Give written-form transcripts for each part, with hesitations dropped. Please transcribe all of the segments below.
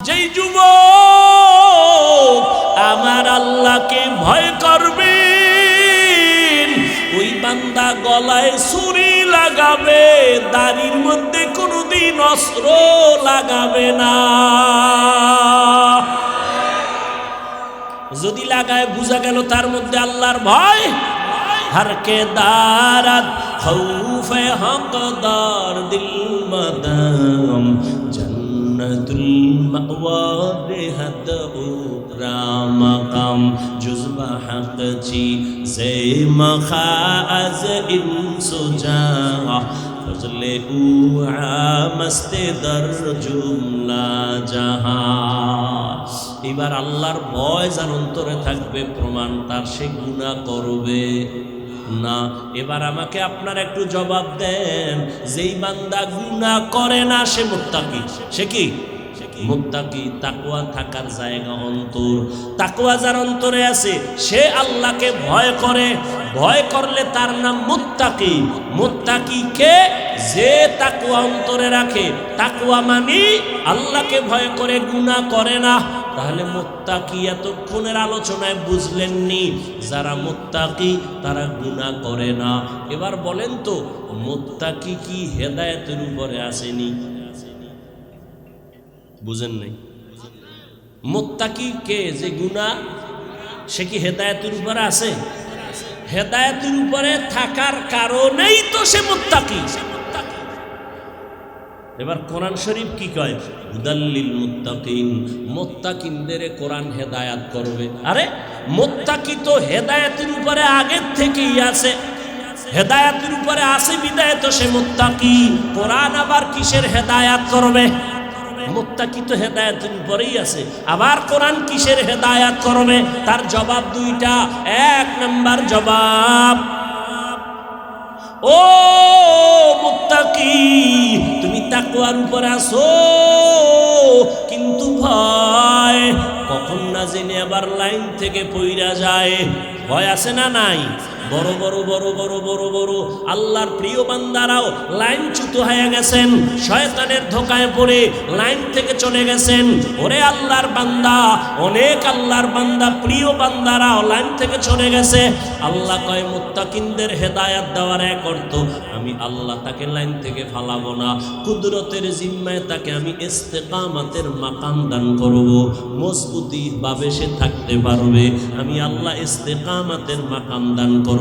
যেই যুবক আমার আল্লাহকে ভয় করবে ওই বান্দা গলায় ছুরি লাগাবে, দাড়ির মধ্যে কোনোদিন অস্ত্র লাগাবে না। যদি লাগায় বুঝা গেল তার মধ্যে আল্লাহর ভয়। হরকে দারাত খৌফে হকদার দিল মদম জন্নতুল মাওয়া বেহদ উকরা মাকাম জুজবা হক জি সে মখাজ ইনসুজা ফজলে উআ মস্তে দর জুমলা জাহান। এবার আল্লাহর ভয় যার অন্তরে থাকবে প্রমাণ তার সে গুনাহ করবে না। এবার আমাকে আপনারা একটু জবাব দেন, যেই বান্দা গুনাহ করে না সে মুত্তাকি। সে কি মুত্তাকি? তাকওয়া থাকার জায়গা অন্তর। তাকওয়া যার অন্তরে আছে সে আল্লাহকে ভয় করে। ভয় করলে তার নাম মুত্তাকি। মুত্তাকি কে? যে তাকওয়া অন্তরে রাখে। তাকওয়া মানে আল্লাহকে ভয় করে, গুনাহ করে না। তাহলে মুত্তাকি এতক্ষণের আলোচনায় বুঝলেননি, যারা মুত্তাকি তারা গুনাহ করে না। এবার বলেন তো মুত্তাকি কি হেদায়েতের উপরে আসেনি? বুঝেন নাই? মুত্তাকি কে? যে গুনাহ সে কি হেদায়েতের উপরে আছে? হেদায়েতের উপরে থাকার কারণেই তো সে মুত্তাকি। এবার কোরআন শরীফ কি কয়? হুদাল্লিল মুত্তাকিন। মুত্তাকিনদের কোরআন হেদায়েত করবে। আরে মুত্তাকি তো হেদায়েতের উপরে আগের থেকেই আছে। হেদায়েতের উপরে আছে বিদায় তো সে মুত্তাকি। কোরআন আবার কিসের হেদায়েত করবে? মুত্তাকি তো হেদায়েতের উপরেই আছে, আবার কোরআন কিসের হেদায়েত করবে? তার জবাব দুইটা। এক নাম্বার জবাব, ও মুত্তাকি তুমি তাকওয়ার উপর আছো, কিন্তু ভয় কখন না জেনে আবার লাইন থেকে পইরা যায়। ভয় আছে না নাই? বড় বড় বড় বড় বড় বড় আল্লাহর প্রিয় বান্দারাও লাইনচ্যুত হয়ে গেছেন, শয়তানের ধোকায় পড়ে লাইন থেকে চলে গেছেন। ওরে আল্লাহর বান্দা, অনেক আল্লাহর বান্দা প্রিয় বান্দারাও লাইন থেকে চলে গেছে। আল্লাহ কয় মুত্তাকিনদের হেদায়েত দেওয়ার এক অর্থ আমি আল্লাহ তাকে লাইন থেকে ফালাবো না, কুদরতের জিম্মায় তাকে আমি ইস্তেকামাতের মাকাম দান করব, মজবুতি ভাবে সে থাকতে পারবে। আমি আল্লাহ ইস্তেকামাতের মাকাম দান করব।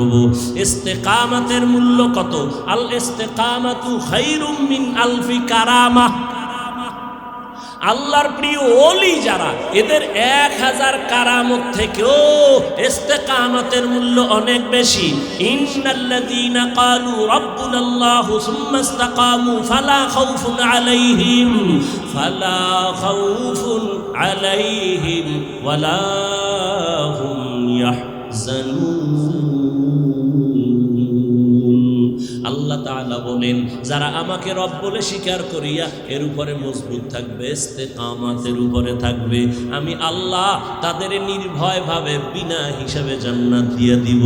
ইস্তেকামাতের মূল্য কত? আল ইস্তেকামাতু খায়রুম মিন আলফি কারামা। আল্লাহর প্রিয় ওলি যারা, এদের 1000 কারামত থেকেও ইস্তেকামাতের মূল্য অনেক বেশি। ইন্নাল্লাযীনা ক্বালু রাব্বুনাল্লাহু সুম্মা ইসতাকামু ফালা খাউফুন আলাইহিম ওয়ালা হুম ইয়াহজানুন। আল্লাহ তাআলা বলেন যারা আমাকে রব বলে স্বীকার করিয়া এর উপরে মজবুত থাকবে, ইস্তেকামাতের উপরে থাকবে, আমি আল্লাহ তাদের নির্ভয়ভাবে বিনা হিসাবে জান্নাত দিয়ে দিব।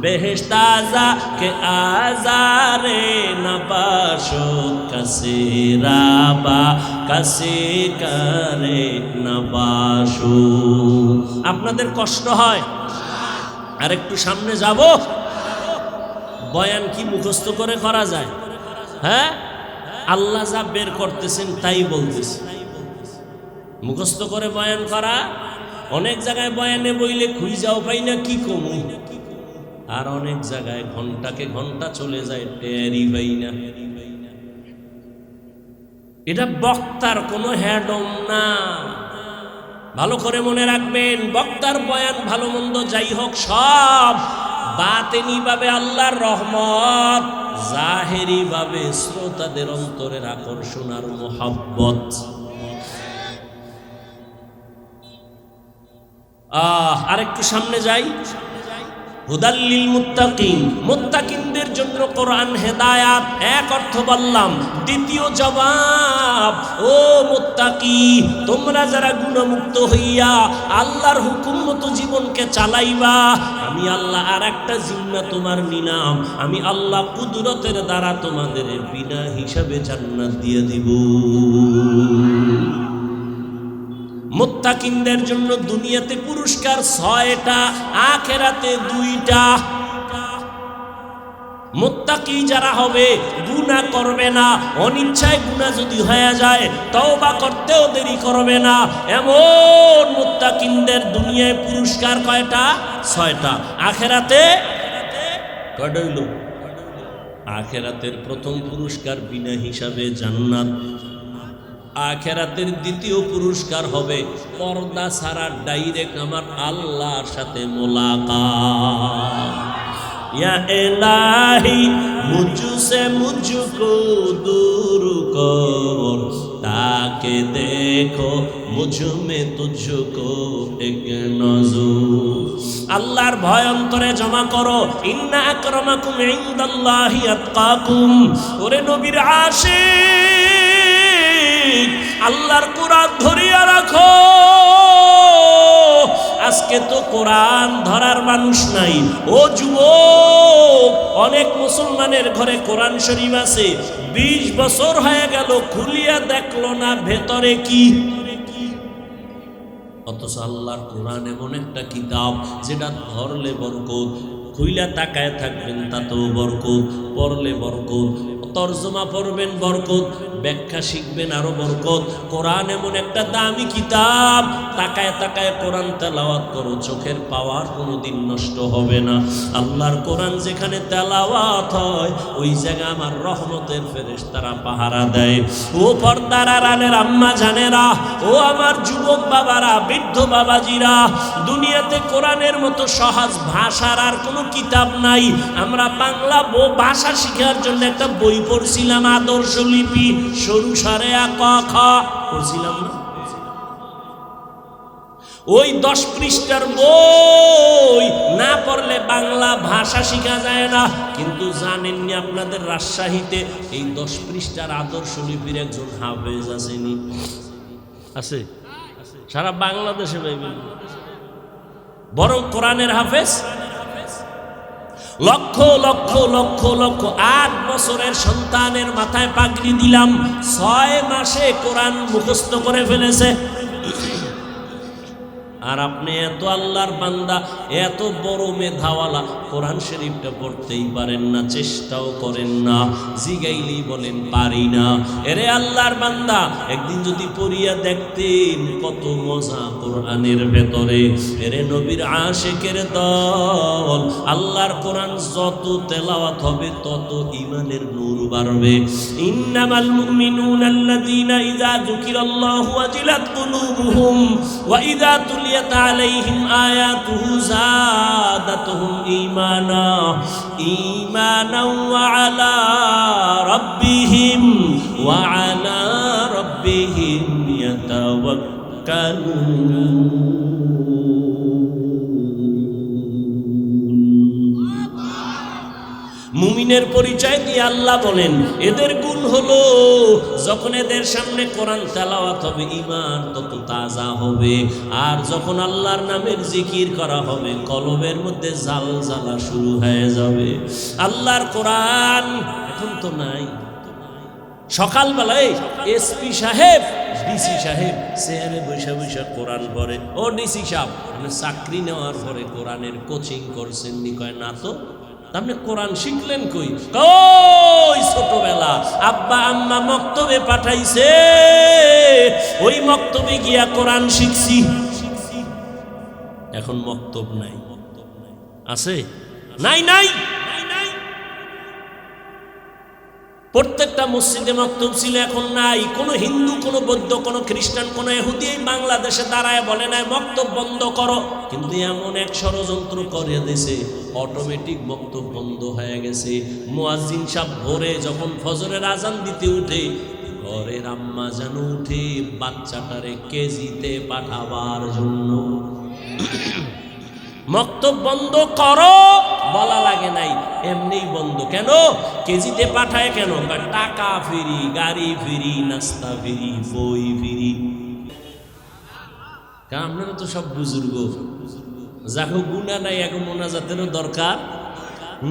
বেহেশত আযা কে আজারে নবাশো কাসে রাবা কাসে করে নবাশো। আপনাদের কষ্ট হয়? আর একটু সামনে যাব। বয়ান কি মুখস্থ করে করা যায়? হ্যাঁ, আল্লাহ যা বের করতেছেন তাই বলতেছে। মুখস্থ করে বয়ান করা, অনেক জায়গায় বয়ানে বইলে খুঁজাও পাই না কি কমু, আর অনেক জায়গায় ঘন্টাকে ঘন্টা চলে যায় টেরই পাই না। এটা বক্তার কোনো হ্যাডম না। ভালো করে মনে রাখবেন, বক্তার বয়ান ভালো মন্দ যাই হোক সব বাতেনি ভাবে আল্লাহর রহমত, জাহেরি ভাবে শ্রোতাদের অন্তরের আকর্ষণ আর মোহাব্বত। আরেকটু সামনে যাই। হুদাল্লিল মুত্তাকিন, মুত্তাকিনদের জন্য কোরআন হেদায়াত, এক অর্থ বললাম। দ্বিতীয় জবাব, ও মুত্তাকি, তোমরা যারা গুণমুক্ত হইয়া আল্লাহর হুকুম মতো জীবনকে চালাইবা, আমি আল্লাহ আর একটা জিম্মা তোমার নিলাম, আমি আল্লাহ কুদরতের দ্বারা তোমাদের বিনা হিসাবে জান্নাত দিয়ে দিব। মুত্তাকিনদের জন্য দুনিয়াতে পুরস্কার 6টা, আখিরাতে 2টা। মুত্তাকি যারা হবে গুনাহ করবে না, অনিচ্ছায় গুনাহ যদি হয়ে যায় তওবা করতেও দেরি করবে না, এমন মুত্তাকিনদের দুনিয়ায় পুরস্কার কয়টা? 6টা। আখিরাতে কয়টা হইল? আখিরাতের প্রথম পুরস্কার বিনা হিসাবে জান্নাত। আখিরাতের দ্বিতীয় পুরস্কার হবে পর্দা ছাড়া ডাইরেক্ট আমার আল্লাহর সাথে মোলাকাত। या इलाही मुझसे मुझको दूर कर, ताकि देखो मुझ में तुझको एक नजर। আল্লাহর ভয় অন্তরে জমা করো। ইন্না আকরামাকুম ইনদাল্লাহি আতকাকুম। ওরে নবীর আশিক, আল্লাহর কোরআন ধরিয়া রাখো। আজকে তো কোরআন ধরার মানুষ নাই। ও যুবক, অনেক মুসলমানের ঘরে কোরআন শরীফ আছে, 20 বছর হয়ে গেল, খুলিয়া দেখলো না ভেতরে কি। অথচ আল্লাহর কোরআন এমন একটা কিতাব যেটা ধরলে বরকত, খুইলা তাকায় থাকবেন তাতেও বরকত, পড়লে বরকত, তরজমা পড়বেন বরকত, ব্যাখ্যা শিখবেন আরো বরকত। কোরআন এমন একটা দামি কিতাব, তাকায় তাকায় কোরআন তেলাওয়াত করো, চোখের পাওয়ার কোনোদিন নষ্ট হবে না। আল্লাহর কোরআন যেখানে তেলাওয়াত হয় ওই জায়গা আমার রহমতের ফেরেশতারা পাহারা দেয়। ও পর্দার আড়ালের আম্মা জানেরা, ও আমার যুবক বাবারা, বৃদ্ধ বাবাজিরা, দুনিয়াতে কোরআনের মতো সহজ ভাষার আর কোনো কিতাব নাই। আমরা বাংলা ভাষা শেখার জন্য একটা বই পড়ছিলাম, আদর্শ লিপি, সরু সারে ক খ পড়ছিলাম না? ওই 10 পৃষ্ঠার বই না পড়লে বাংলা ভাষা শেখা যায় না। কিন্তু জানেননি আপনাদের রাজশাহীতে এই 10 পৃষ্ঠার আদর্শ লিপির একজন হাফেজ আসেনি? আছে সারা বাংলাদেশে বাইবেল, বরং কোরআনের হাফেজ লক্ষ লক্ষ লক্ষ লক্ষ। 8 বছরের সন্তানের মাথায় পাগড়ি দিলাম, 6 মাসে কোরআন মুখস্থ করে ফেলেছে। আর আপনি এত আল্লাহর বান্দা, এত বড় মেধাওয়ালা, কোরআন শরীফটা পড়তেই পারেন না, চেষ্টাও করেন না, জিগাইলেই বলেন পারি না। এরে আল্লাহর বান্দা, একদিন যদি পড়িয়া দেখতেন কত মজা কোরআনের ভেতরে। এরে নবীর আশিকের দল, আল্লাহর কোরআন যত তেলাওয়াত হবে তত ঈমানের নূর বাড়বে। ইন্নামাল মুমিনুনা আল্লাযীনা ইযা যুকিরাল্লাহু ওয়াজিলাত কুলুবুহুম ওয়া ইযা তুলিয়াত আলাইহিম আয়াতুহু যাদাতুহুম ঈমানা ওয়া আলা রাব্বিহিম ইয়াতাওয়াক্কালুন। মুমিনের পরিচয় দিয়ে আল্লাহ বলেন, এদের গুণ হলো যখন এদের সামনে কোরআন তেলাওয়াত হবে ঈমান তত তাজা হবে, আর যখন আল্লাহর নামের জিকির করা হবে কলবের মধ্যে জালজালা শুরু হয়ে যাবে। আল্লাহর কোরআন এখন তো নাই। সকালবেলায় এসপি সাহেব, ডিসি সাহেব চেয়ারে বৈশা বৈশা কোরআন পড়ে। ও ডিসি সাহেব, আপনি চাকরি নেওয়ার পরে কোরআনের কোচিং করছেন নি? কয় না তো। আপনি কোরআন শিখলেন কই? কই ছোটবেলা আব্বা আম্মা মক্তবে পাঠাইছে, ওই মক্তবে গিয়া কোরআন শিখছি। এখন মক্তব নাই, আছে? নাই নাই। প্রত্যেকটা মসজিদে মক্তব ছিল, এখন নাই। কোন হিন্দু, কোন বৌদ্ধ, কোন খ্রিস্টান, কোন ইহুদি বাংলাদেশে দাঁড়ায় বলে নাই মক্তব বন্ধ করো। কিন্তু এমন এক ষড়যন্ত্র করে দিয়েছে, অটোমেটিক মক্তব বন্ধ হয়ে গেছে। মুয়াজ্জিন সাহেব ভোরে যখন ফজরের আজান দিতে উঠে, ঘরের আম্মা যেন উঠে বাচ্চাটারে কেজিতে পাঠাবার জন্য। মক্তব বন্ধ করো বলা লাগে নাই, এমনিই বন্ধ। কেন? কেজিতে পাঠায় কেন? টাকা ফ্রি, গাড়ি ফ্রি, নাস্তা ফ্রি, বই ফ্রি। কারণ আপনারা তো সব বুজুর্গ, যাকে গুণা নাই এখন মোনাজাতেরও দরকার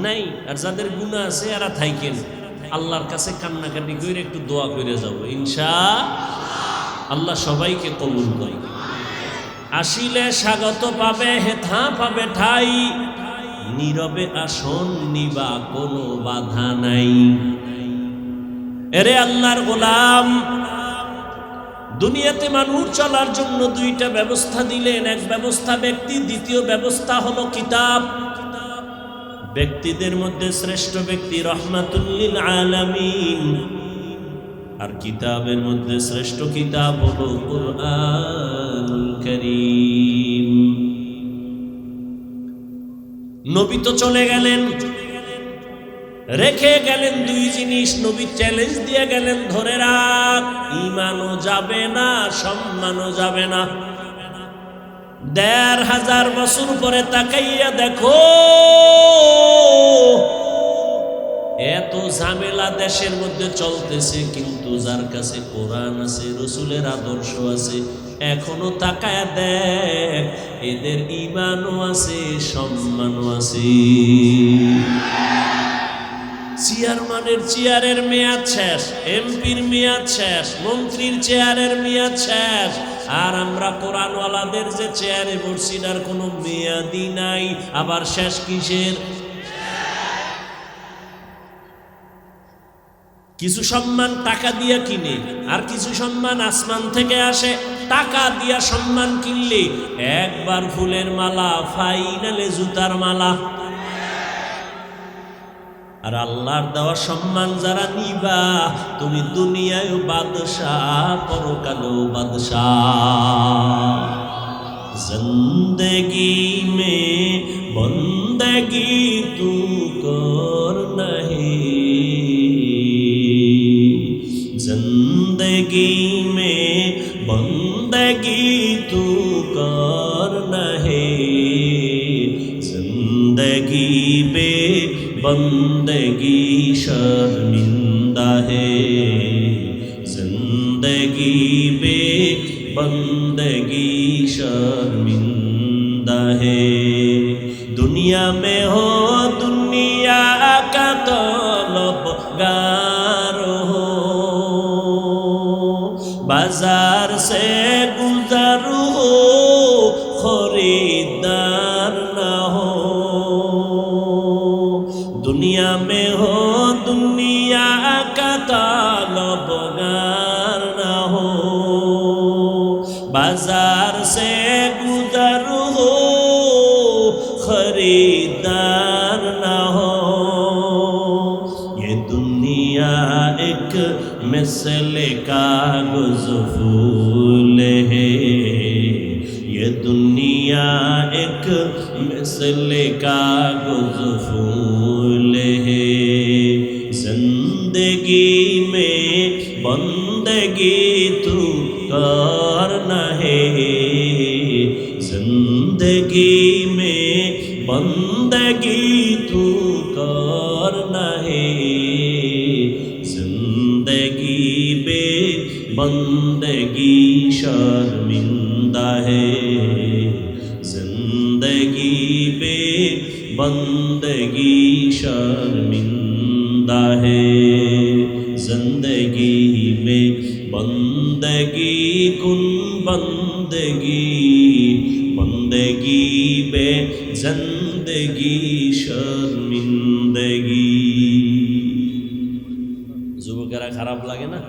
নাই। আর যাদের গুণা আছে এরা থাইকেন আল্লাহর কাছে কান্নাকাটি করে একটু দোয়া করে যাব, ইনশাআল্লাহ সবাইকে কবুল করে। আসিলে স্বাগত পাবে, হেথা পাবে ঠাই, নীরবে আসন নিবা কোনো বাধা নাই। এরে আল্লাহর গোলাম, দুনিয়াতে মানুষ চলার জন্য দুইটা ব্যবস্থা দিলেন। এক ব্যবস্থা ব্যক্তি, দ্বিতীয় ব্যবস্থা হলো কিতাব। ব্যক্তিদের মধ্যে শ্রেষ্ঠ ব্যক্তি রহমাতুল লিল আলামিন, আর কিতাবের মধ্যে শ্রেষ্ঠ কিতাব হলো কুরআনুল কারীম। নবী তো চলে গেলেন, রেখে গেলেন দুই জিনিস। নবী চ্যালেঞ্জ দিয়ে গেলেন, ধরে রাখ, ঈমানও যাবে না, সম্মানও যাবে না। ১৫০০ বছর পরে তাকাইয়া দেখো, এত ঝামেলা দেশের মধ্যে চলতেছে, কিন্তু যার কাছে কোরআন আছে, রসুলের আদর্শ আছে, এখনো তাকায়া দেখ, এদের ঈমানও আছে, সম্মানও আছে। চেয়ারম্যানের চেয়ারের মেয়াদ শেষ, এমপির মেয়াদ শেষ, মন্ত্রীর চেয়ারের মেয়াদ শেষ, আর আমরা কোরআনওয়ালাদের যে চেয়ারে বসছি তার কোনো মেয়াদই নাই। আবার শেষ কিসের? কিছু সম্মান টাকা দিয়া কিনে, আর কিছু সম্মান আসমান থেকে আসে। টাকা দিয়া সম্মান কিনলে একবার ফুলের মালা, ফাইনালে জুতার মালা। আর আল্লাহর দেওয়া সম্মান যারা নিবা, তুমি দুনিয়ায় বাদশাহ, পরকালেও বাদশাহ। জিন্দেগি মে বন্দেগি তু কর নাহি, जिंदगी में बंदगी तू करना है, जिंदगी बे बंदगी शर्मिंदा है, जिंदगी बे बंदगी शर्मिंदा है। दुनिया में हो दुनिया का तलबगार हो, बाजार से गुजर हो, खरीदार ना हो। दुनिया में हो दुनिया का तलबगार ना हो, बाजार से गुजर हो, खरीदार ना हो। ये दुनिया एक मिसले कागज फूल है, ये दुनिया एक मिसले कागज फूल है। जिंदगी में बंदगी तू करना है, जिंदगी में बंदगी तू करना है, जिंदगी बे बंदगी शर्मिंदा है, जिंदगी बे बंदगी शर्मिंदा है। जिंदगी में बंदगी कुन बंदगी, बंदगी बे जिंदगी शर्मिंदगी। যুবকেরা খারাপ লাগে না?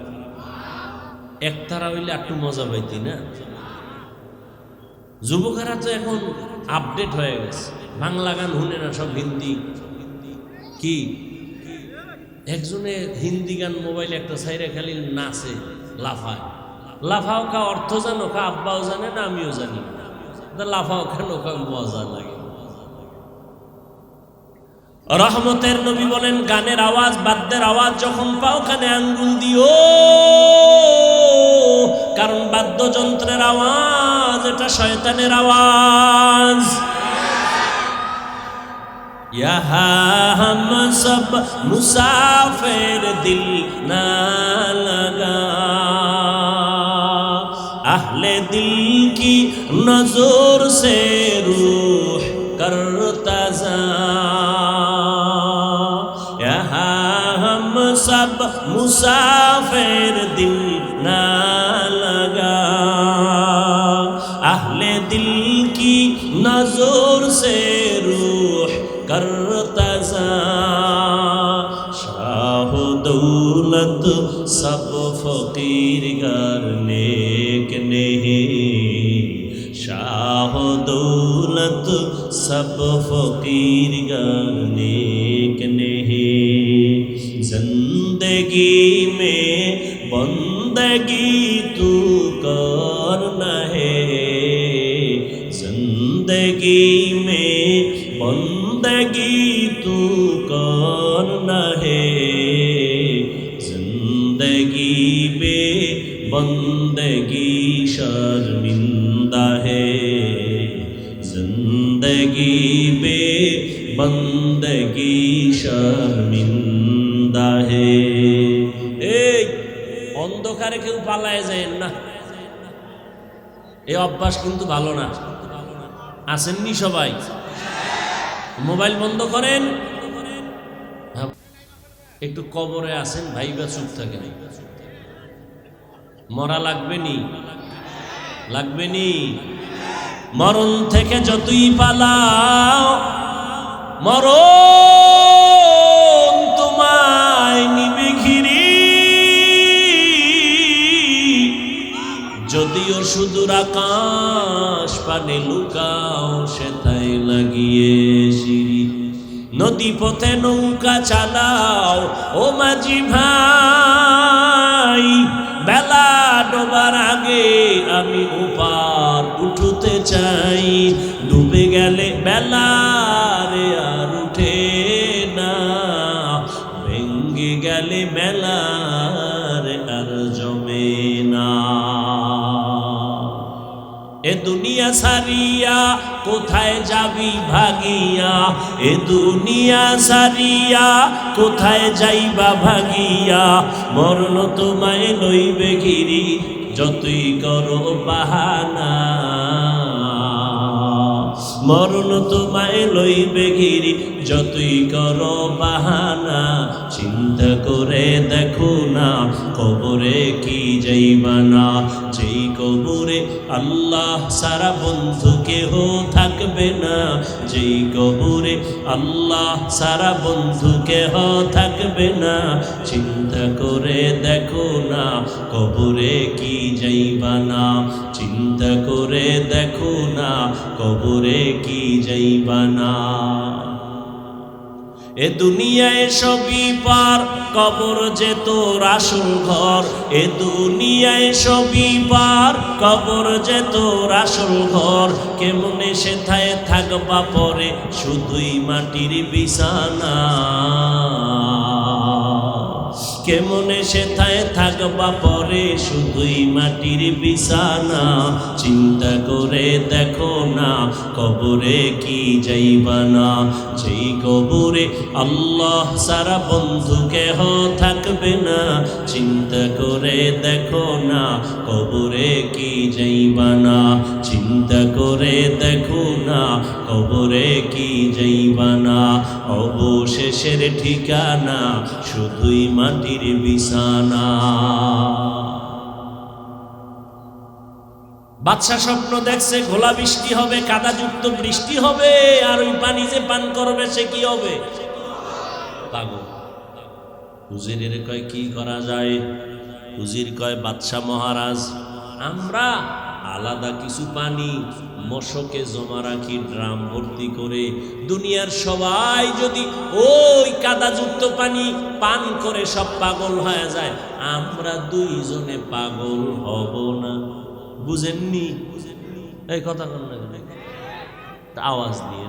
একতারা হইলে একটু মজা পাইতি না? যুবকেরা তো এখন আপডেট হয়ে গেছে, বাংলা গান শুনে না, সব হিন্দি। কি একজনে হিন্দি গান মোবাইলে একটা সাইরে খালি নাচে, লাফায়। লাফাও কা অর্থ জানো? কা আব্বাও জানে না, আমিও জানি না। লাফাও কেন? কা মজা লাগে। রহমতের নবী বলেন, গানের আওয়াজ, বাদ্যের আওয়াজ যখন পাও কানে আঙ্গুল দিও, কারণ বাদ্যযন্ত্রের আওয়াজ এটা শয়তানের আওয়াজ। यहाँ हम सब मुसाफिर दिल ना लगा, अहले दिल की नजर से रूह करता जा, यहाँ हम सब मुसाफिर दिल ना लगा, अहले दिल की नजर से रूह करता जा, शाह दौलत सब फकीर गर नेक नहीं, शाह दौलत सब फकीर गर नेक नहीं, जिंदगी में बंदगी तू करना है, जिंदगी में बंदगी तू करना है, जिंदगी में बंदगी शर्मिंदा है, जिंदगी में बंदगी शर्मिंदा है। এই অন্ধকারে কেউ পালায় যায় না, এই অভ্যাস কিন্তু ভালো না। আসেননি সবাই? মোবাইল বন্ধ করেন, একটু কবরে আসেন, ভাইবা চুপ থাকেন। মরা লাগবে নি? লাগবে নি? মরণ থেকে যতই পালাও, মরণ তোমায় নিবে ঘিরি, যদিও সুদূর আকাশ পানে লুকাও সেথায় লাগিয়ে সিঁড়ি, নদী পথে নৌকা চালাও ও মাঝি ভাই, বেলা ডোবার আগে আমি ওপার উঠতে চাই, ডুবে গেলে বেলা রে আর উঠে না, ভেঙ্গে গেলে মেলা রে আর জমে না। এ দুনিয়া সারিয়া কোথায় যাবি ভাগিয়া, এ দুনিয়া সারিয়া কোথায় যাইবা ভাগিয়া, মরণ তোমায় লইবে ঘিরি যতই করো বাহানা, মরণ তোমায় লইবে ঘিরি যতই করো বাহানা, চিন্তা করে দেখো না কবরে কি যাইবা না, যেই কবরে আল্লাহ সারা বন্ধু কেহ থাকবে না, যেই কবরে আল্লাহ সারা বন্ধু কেহ থাকবে না, চিন্তা করে দেখো না কবরে কি যাইবা না, চিন্তা করে দেখো না কবরে কি যাইবা না। এ দুনিয়ায় সবই পার, কবর যে তোর আসল ঘর, এ দুনিয়ায় সবই পার, কবর যে তোর আসল ঘর, কেমনে সেথায় থাকবা পরে শুধুই মাটির বিছানা, কেমনে সেথায় থাকবা পরে শুধুই মাটির বিছানা, চিন্তা করে দেখো না কবরে কি যাইবা না, যেই কবরে আল্লাহ সারা বন্ধু কেহ থাকবে না, চিন্তা করে দেখো না কবরে কি যাইবা না, চিন্তা করে দেখো না কবরে কি যাইবা না, অবশেষের ঠিকানা শুধুই মাটির বিছানা। বাদশা স্বপ্ন দেখছে ঘোলা বৃষ্টি হবে, কাদাযুক্ত বৃষ্টি হবে, আর ওই পানি যে পান করবে সে কি হবে? পাগল। হুজুরের কয় কি করা যায়? হুজুর কয় বাদশা মহারাজ, আমরা আলাদা কিছু পানি মশকে জমা রাখি ড্রাম ভর্তি করে, দুনিয়ার সবাই যদি ওই কাদাযুক্ত পানি পান করে সব পাগল হয়ে যায়, আমরা দুইজনে পাগল হব না। বুঝেননি এই কথা? আওয়াজ দিয়ে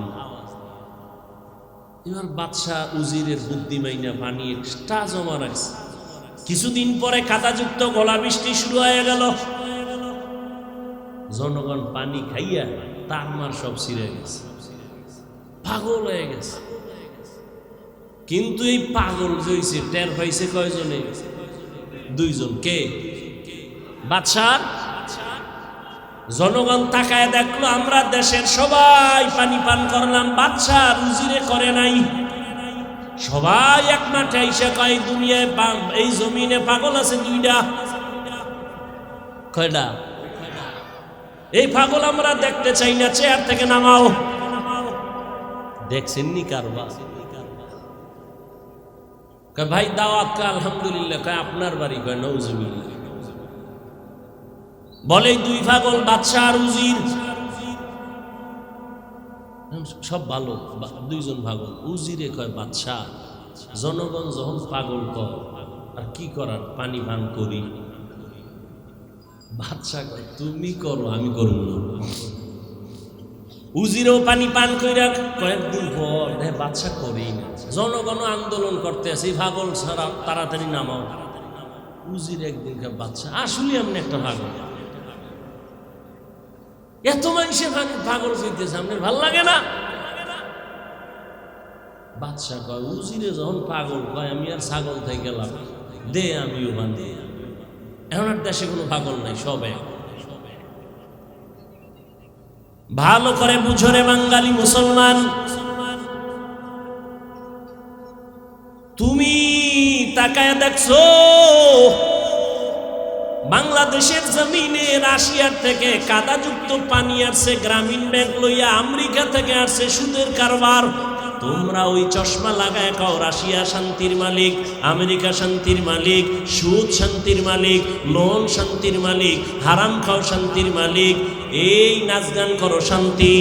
এবার বাদশা উজিরের বুদ্ধি মাইনা পানি এক্সট্রা জমা রাখছে। কিছুদিন পরে কাদাযুক্ত গলা বৃষ্টি শুরু হয়ে গেল, জনগণ পানি খাইয়া তার মার সব ছিঁড়ে গেছে, পাগল হয়ে গেছে। কিন্তু এই পাগল হয়েছে টের পাইছে কয়জনে? দুইজন। কে? বাদশার জনগণ তাকায় দেখলো আমরা দেশের সবাই পানি পান করলাম, বাদশা রুজিরে করে নাই। সবাই এক মাঠে এসে কয় দুনিয়ায় এই জমিনে পাগল আছে দুইটা। কয়টা? এই পাগল আমরা দেখতে চাই না, চেয়ার থেকে নামাও। দেখছেন নি কারবার? ভাই দাওয়াত আলহামদুলিল্লাহ। কয় আপনার বাড়ি? কয় নওজুবিল্লাহ। বলে দুই পাগল, বাদশা আর উজির। সব ভালো, দুইজন পাগল। উজিরে কয় বাদশা জনগণ যখন পাগল কর আর কি করার, পানি পান করি। বাদশা কয় তুমি করো, আমি করব না। উজিরেও পানি পান কইরা কয়েকদিন পর বাদশা করেই না। জনগণ আন্দোলন করতে আছে, পাগল ছাড়া তাড়াতাড়ি নামাও। উজির একদিন বাদশা আসলে এমনি একটা পাগল, এত মানুষের পাগল হইতেছে, আপনার ভাল লাগে না? বাদশা কয় উজিরে যখন পাগল কয় আমি আর ছাগল থেকে গেলাম, দে আমিও বান্ধে। এখন আর দেশে কোনো পাগল নাই, সব এক। ভালো করে বুঝো রে বাঙালি মুসলমান, তুমি তাকায় দেখছো বাংলাদেশের জমিনে রাশিয়ার থেকে কাদাযুক্ত পানি আসছে, গ্রামীণ ব্যাংক লইয়া আমেরিকা থেকে আসছে সুদের কারবার। তোমরা ওই চশমা লাগায় কাও রাশিয়া শান্তির মালিক, আমেরিকা শান্তির মালিক, সুদ শান্তির মালিক, লোন শান্তির মালিক, হারাম খাও শান্তির মালিক, এই নাচ গান করো শান্তি।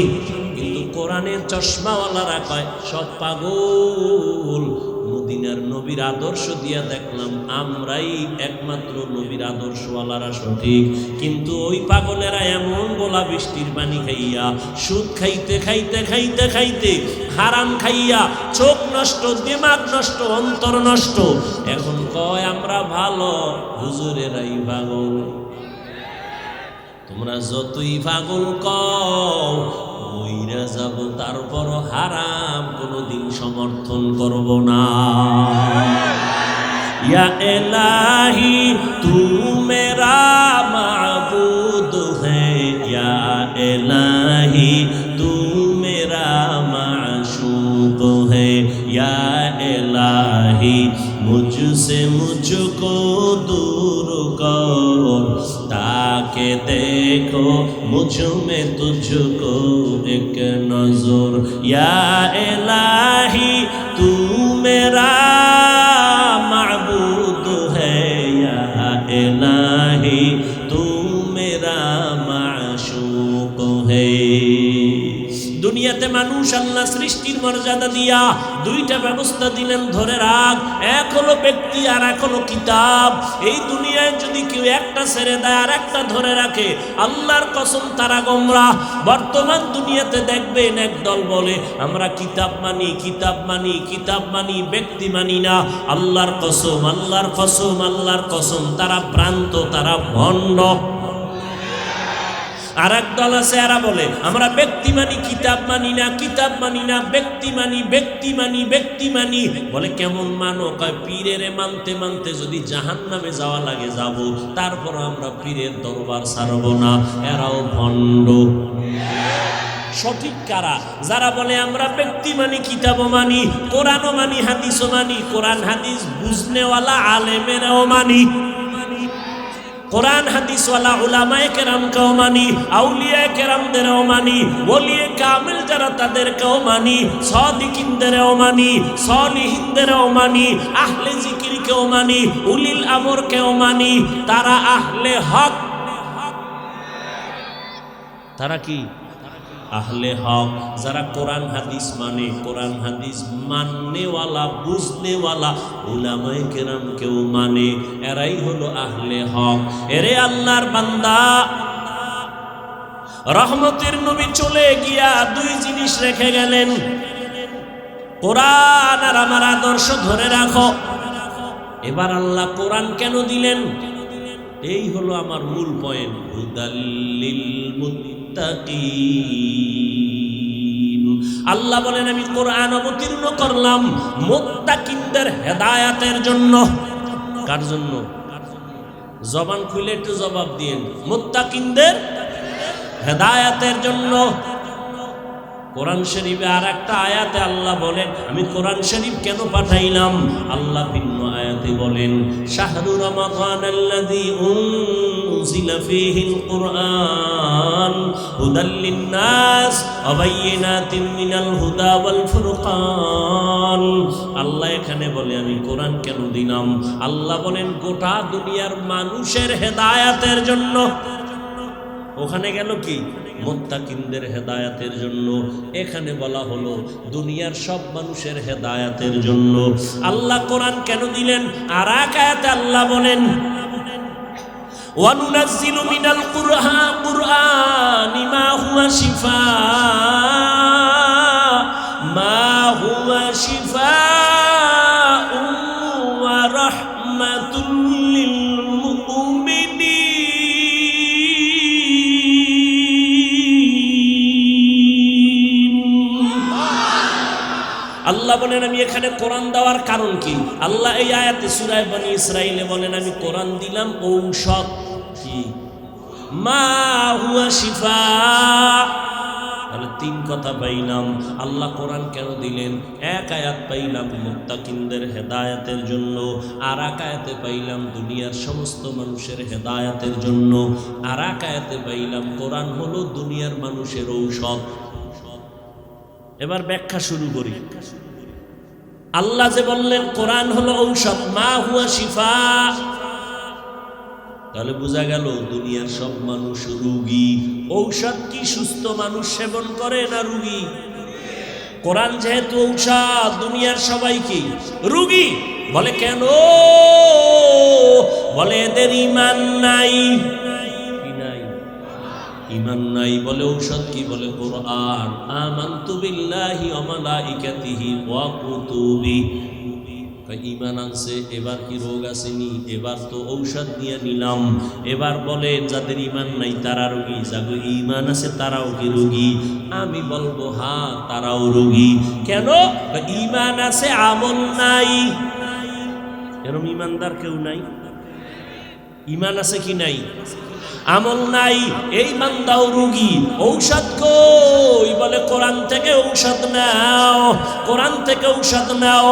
কিন্তু কোরআনের চশমাওয়ালারা কয় সব পাগল। মদিনার নবীর আদর্শ দিয়া দেখলাম আমরাই একমাত্র নবীর আদর্শওয়ালারা সঠিক। কিন্তু ওই পাগলেরা এমন গোলা বৃষ্টির পানি খাইয়া, সুদ খাইতে খাইতে খাইতে খাইতে, হারাম খাইয়া চোখ নষ্ট, দিমাগ নষ্ট, অন্তর নষ্ট। এখন কয় আমরা ভালো, হুজুরেরাই পাগল। তোমরা যতই পাগল কও ওইরা যাব, তারপর হারাম কোনদিন সমর্থন করব না। ইয়া ইলাহি তু মেরা মাবুদ হ্যায়, ইয়া ইলাহি তু মেরা মাশূক হ্যায়, ইয়া ইলাহি মুঝসে মুঝকো दूर कर, ताके देखो मुझ में तुझको एक नजर, या इलाही तू मेरा माबूद है, या इलाही तू मेरा माशूक है। দুনিয়াতে মানুষ আল্লাহ সৃষ্টির মর্যাদা দিয়া দুইটা ব্যবস্থা দিলেন, ধরে রাখ। এক হলো ব্যক্তি আর এক হলো কিতাব। এই দুনিয়ায় যদি কেউ একটা ছেড়ে দেয় আর একটা ধরে রাখে, আল্লাহর কসম তারা গোমরাহ। বর্তমান দুনিয়াতে দেখবেন একদল বলে আমরা কিতাব মানি, কিতাব মানি, কিতাব মানি, ব্যক্তি মানি না। আল্লাহর কসম, আল্লাহর কসম, আল্লাহর কসম, তারা ভ্রান্ত, তারা ভণ্ড। আর এক দল আছে এরা বলে আমরা ব্যক্তি মানি, কিতাব মানি না, কিতাব মানি না, ব্যক্তি মানি, ব্যক্তি মানি, ব্যক্তি মানি। বলে কেমন মানো? কয় পীরের মানতে মানতে যদি জাহান্নামে যাওয়া লাগে যাব, তারপর আমরা পীরের দরবার ছাড়ব না। এরাও ভণ্ড। সঠিক কারা? যারা বলে আমরা ব্যক্তি মানি, কিতাবও মানি, কোরআনও মানি, হাদিসও মানি, কোরআন হাদিস বুঝনেওয়ালা আলেমেরাও মানি, কোরআন হাদিসওয়ালা উলামায়ে কেরামকেও মানি, আউলিয়ায়ে কেরামদেরও মানি, ওলিয়ে কামিল যারা তাদেরকেও মানি, সাদিকিনদেরও মানি, সলিহিনদেরও মানি, আহলে জিকিরকেও মানি, উলিল আমরকেও মানি। তারা আহলে হক। তারা কি? আহলে হক। যারা কোরআন হাদিস মানে, কোরআন হাদিস মাননেওয়ালা, বুঝনেওয়ালা উলামায়ে কেরাম কেউ মানে, এরাই হলো আহলে হক। এরে আল্লাহর বান্দা, রহমতের নবী চলে গিয়া দুই জিনিস রেখে গেলেন, কোরআন আর আমার আদর্শ ধরে রাখো। এবার আল্লাহ কোরআন কেন দিলেন? এই হলো আমার মূল পয়েন্ট। হুদাল্লিল মুত্তাকিন, আল্লাহ বলেন আমি কোরআন অবতীর্ণ করলাম মুত্তাকিনদের হেদায়াতের জন্য। কার জন্য? জবান খুলে একটু জবাব দিন। মুত্তাকিনদের হেদায়াতের জন্য। কোরআন শরীফে আর একটা আয়াতে আল্লাহ বলেন আমি কোরআন শরীফ কেন পাঠাইলাম। আল্লাহ ভিন্ন আয়াতে বলেন শাহরু রমাদানাল্লাযী উনজিলা ফীহিল কুরআন হুদাল লিন-নাস ওয়া বায়িনাতিন মিনাল হুদা ওয়াল ফুরকান। আল্লাহ এখানে বলে আমি কোরআন কেন দিলাম। আল্লাহ বলেন গোটা দুনিয়ার মানুষের হেদায়াতের জন্য। ওখানে গেল কি? মুত্তাকিনদের হেদায়াতের জন্য। এখানে বলা হলো দুনিয়ার সব মানুষের হেদায়াতের জন্য। আল্লাহ কোরআন কেন দিলেন? আর এক আয়াতে আল্লাহ বলেন ওয়া নুনাজ্জিলু মিনাল কুরআনি মা হুয়া শিফাউন ওয়া রাহমাতুল লিল আল্লাহ বলেন আমি এখানে কোরআন দেওয়ার কারণ কি? আল্লাহ এই আয়াতে সূরা বনী ইসরাঈলে বলেন আমি কোরআন দিলাম ঔষধ। কি? মা হুয়া শিফা। তাহলে তিন কথা পাইলাম। আল্লাহ কোরআন কেন দিলেন? এক আয়াত পাইলাম মুত্তাকিনদের হেদায়েতের জন্য, আর এক আয়াতে পাইলাম দুনিয়ার সমস্ত মানুষের হেদায়েতের জন্য, আর এক আয়াতে পাইলাম কোরআন হলো দুনিয়ার মানুষের ঔষধ। এবার ব্যাখ্যা শুরু করি। আল্লাহ যে বললেন কোরআন হলো ঔষধ, মা হুয়া শিফা, তাহলে বোঝা গেল দুনিয়ার সব মানুষ রোগী। ঔষধ কি সুস্থ মানুষ সেবন করে না রোগী? কোরআন যেহেতু ঔষধ, দুনিয়ার সবাই কি রোগী। বলে কেন? বলে এদের ঈমান নাই। ঈমান নাই। বলে ঔষধ কি? বলে কোরআন। আমানতু বিল্লাহি ওয়া মালাইকাতিহি ওয়া কুতুবিহি। ঈমান আনছে, এবার কি রোগ আসেনি? এবার তো ঔষধ নিয়ে নিলাম। এবার বলে যাদের ঈমান নাই তারা রোগী, যাদের ঈমান আছে তারাও কি রোগী? আমি বলবো হ্যাঁ তারাও রোগী। কেন? ঈমান আছে আমল নাই। এরকম ঈমানদার কেউ নাই? ঈমান আছে কি নাই? আমল নাই। এই বান্দাও রোগী। ঔষধ কই? বলে কোরআন থেকে ঔষধ নাও, কোরআন থেকে ঔষধ নাও।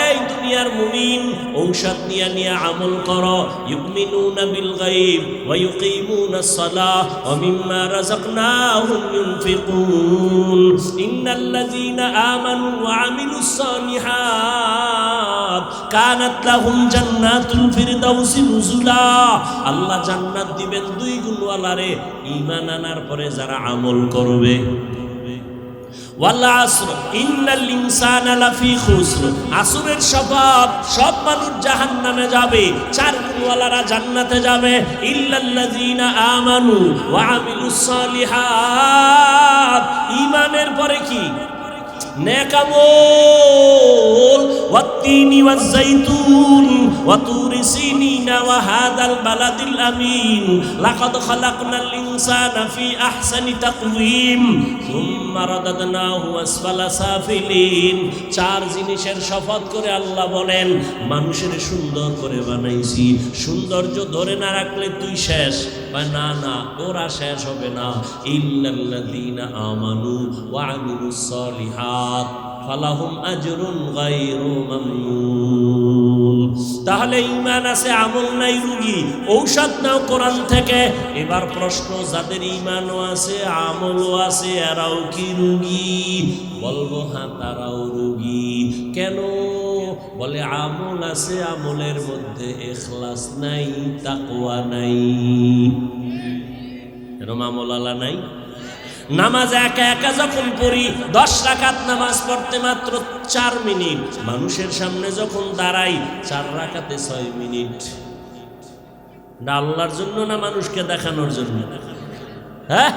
এই দুনিয়ার মুমিন ঔষধ নিয়ে নিয়ে আমল করো। ইউমিনুনা বিল গায়ব ওয়া ইউকিমুনাস সালাহ ওয়া মিম্মা রাযাকনাহুম ইউনফিকুন। ইন্নাল্লাযীনা আমানু ওয়া আমিলুস সালিহাত কানাত লাহুম জান্নাতুল ফিরদাউসি নুজুলা। আল্লাহ জান্নাত দিবেন দুই গুণওয়ালারে ঈমান আনার পরে যারা আমল করবে। ওয়াল আসর ইন্নাল ইনসানা লাফি খুসর। আসরের শপথ, সব মানুষ জাহান্নামে যাবে, চার গুণওয়ালারা জান্নাতে যাবে। ইল্লাল্লাযীনা আমানু ওয়া আমিলুস সালিহাত। ঈমানের পরে কি? নেক আমল। ওয়াত্তিনি ওয়াজ-যাইতুন ওয়া তুরি সিনিনা ওয়া হাদাল বালাদিল আমিন লাকাদ খালাকনাল ইনসানা ফি আহসানি তাকওয়িম সুম্মা রাদাদনাহু আসফালা সাফিলিন। চার জিনিসের শপথ করে আল্লাহ বলেন মানুষের সুন্দর করে বানাইছি। সৌন্দর্য ধরে না রাখলে তুই শেষ। না না, ওরা শেষ হবে না। ইল্লাল্লাযীনা আমানু ওয়া আমিলুস সালিহাত ফালাহুম আজরুন গায়রু মামনুন। তাহলে ঈমান আছে, আমল নাই, রোগী। ঔষধ নাও কোরআন থেকে। এবার প্রশ্ন, যাদের ঈমানও আছে আমলও আছে এরাও কি রোগী? বলবো হ্যাঁ তারাও রোগী। কেন? বলে আমল আছে, আমলের মধ্যে ইখলাস নাই, তাকওয়া নাই। এরকম আমল আলা নাই। নামাজ একা একা যখন পড়ি, 10 রাকাত নামাজ পড়তে মাত্র 4 মিনিট। মানুষের সামনে যখন দাঁড়াই 4 রাকাতে 6 মিনিট। আল্লাহর জন্য না মানুষকে দেখানোর জন্য? হ্যাঁ,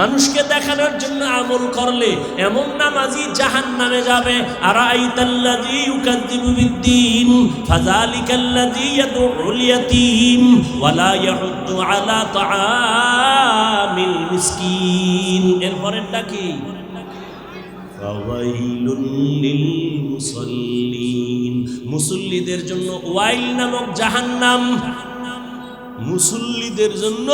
মানুষকে দেখানোর জন্য আমল করলে এমন নামাজি জাহান্নামে যাবে। আরাইতাল্লাযী ইউকাযযিবু বিদ্দীন ফাযালিকাল্লাযী ইয়াদউল ইয়াতীম ওয়া লা ইয়াহুদ্দু আলা তাআমিল মিসকিন। এর পরেরটা কি? ফাওয়াইলুল লিল মুসাল্লিন, মুসল্লিদের জন্য ওয়াইল নামক জাহান্নাম, মুসল্লিদের জন্য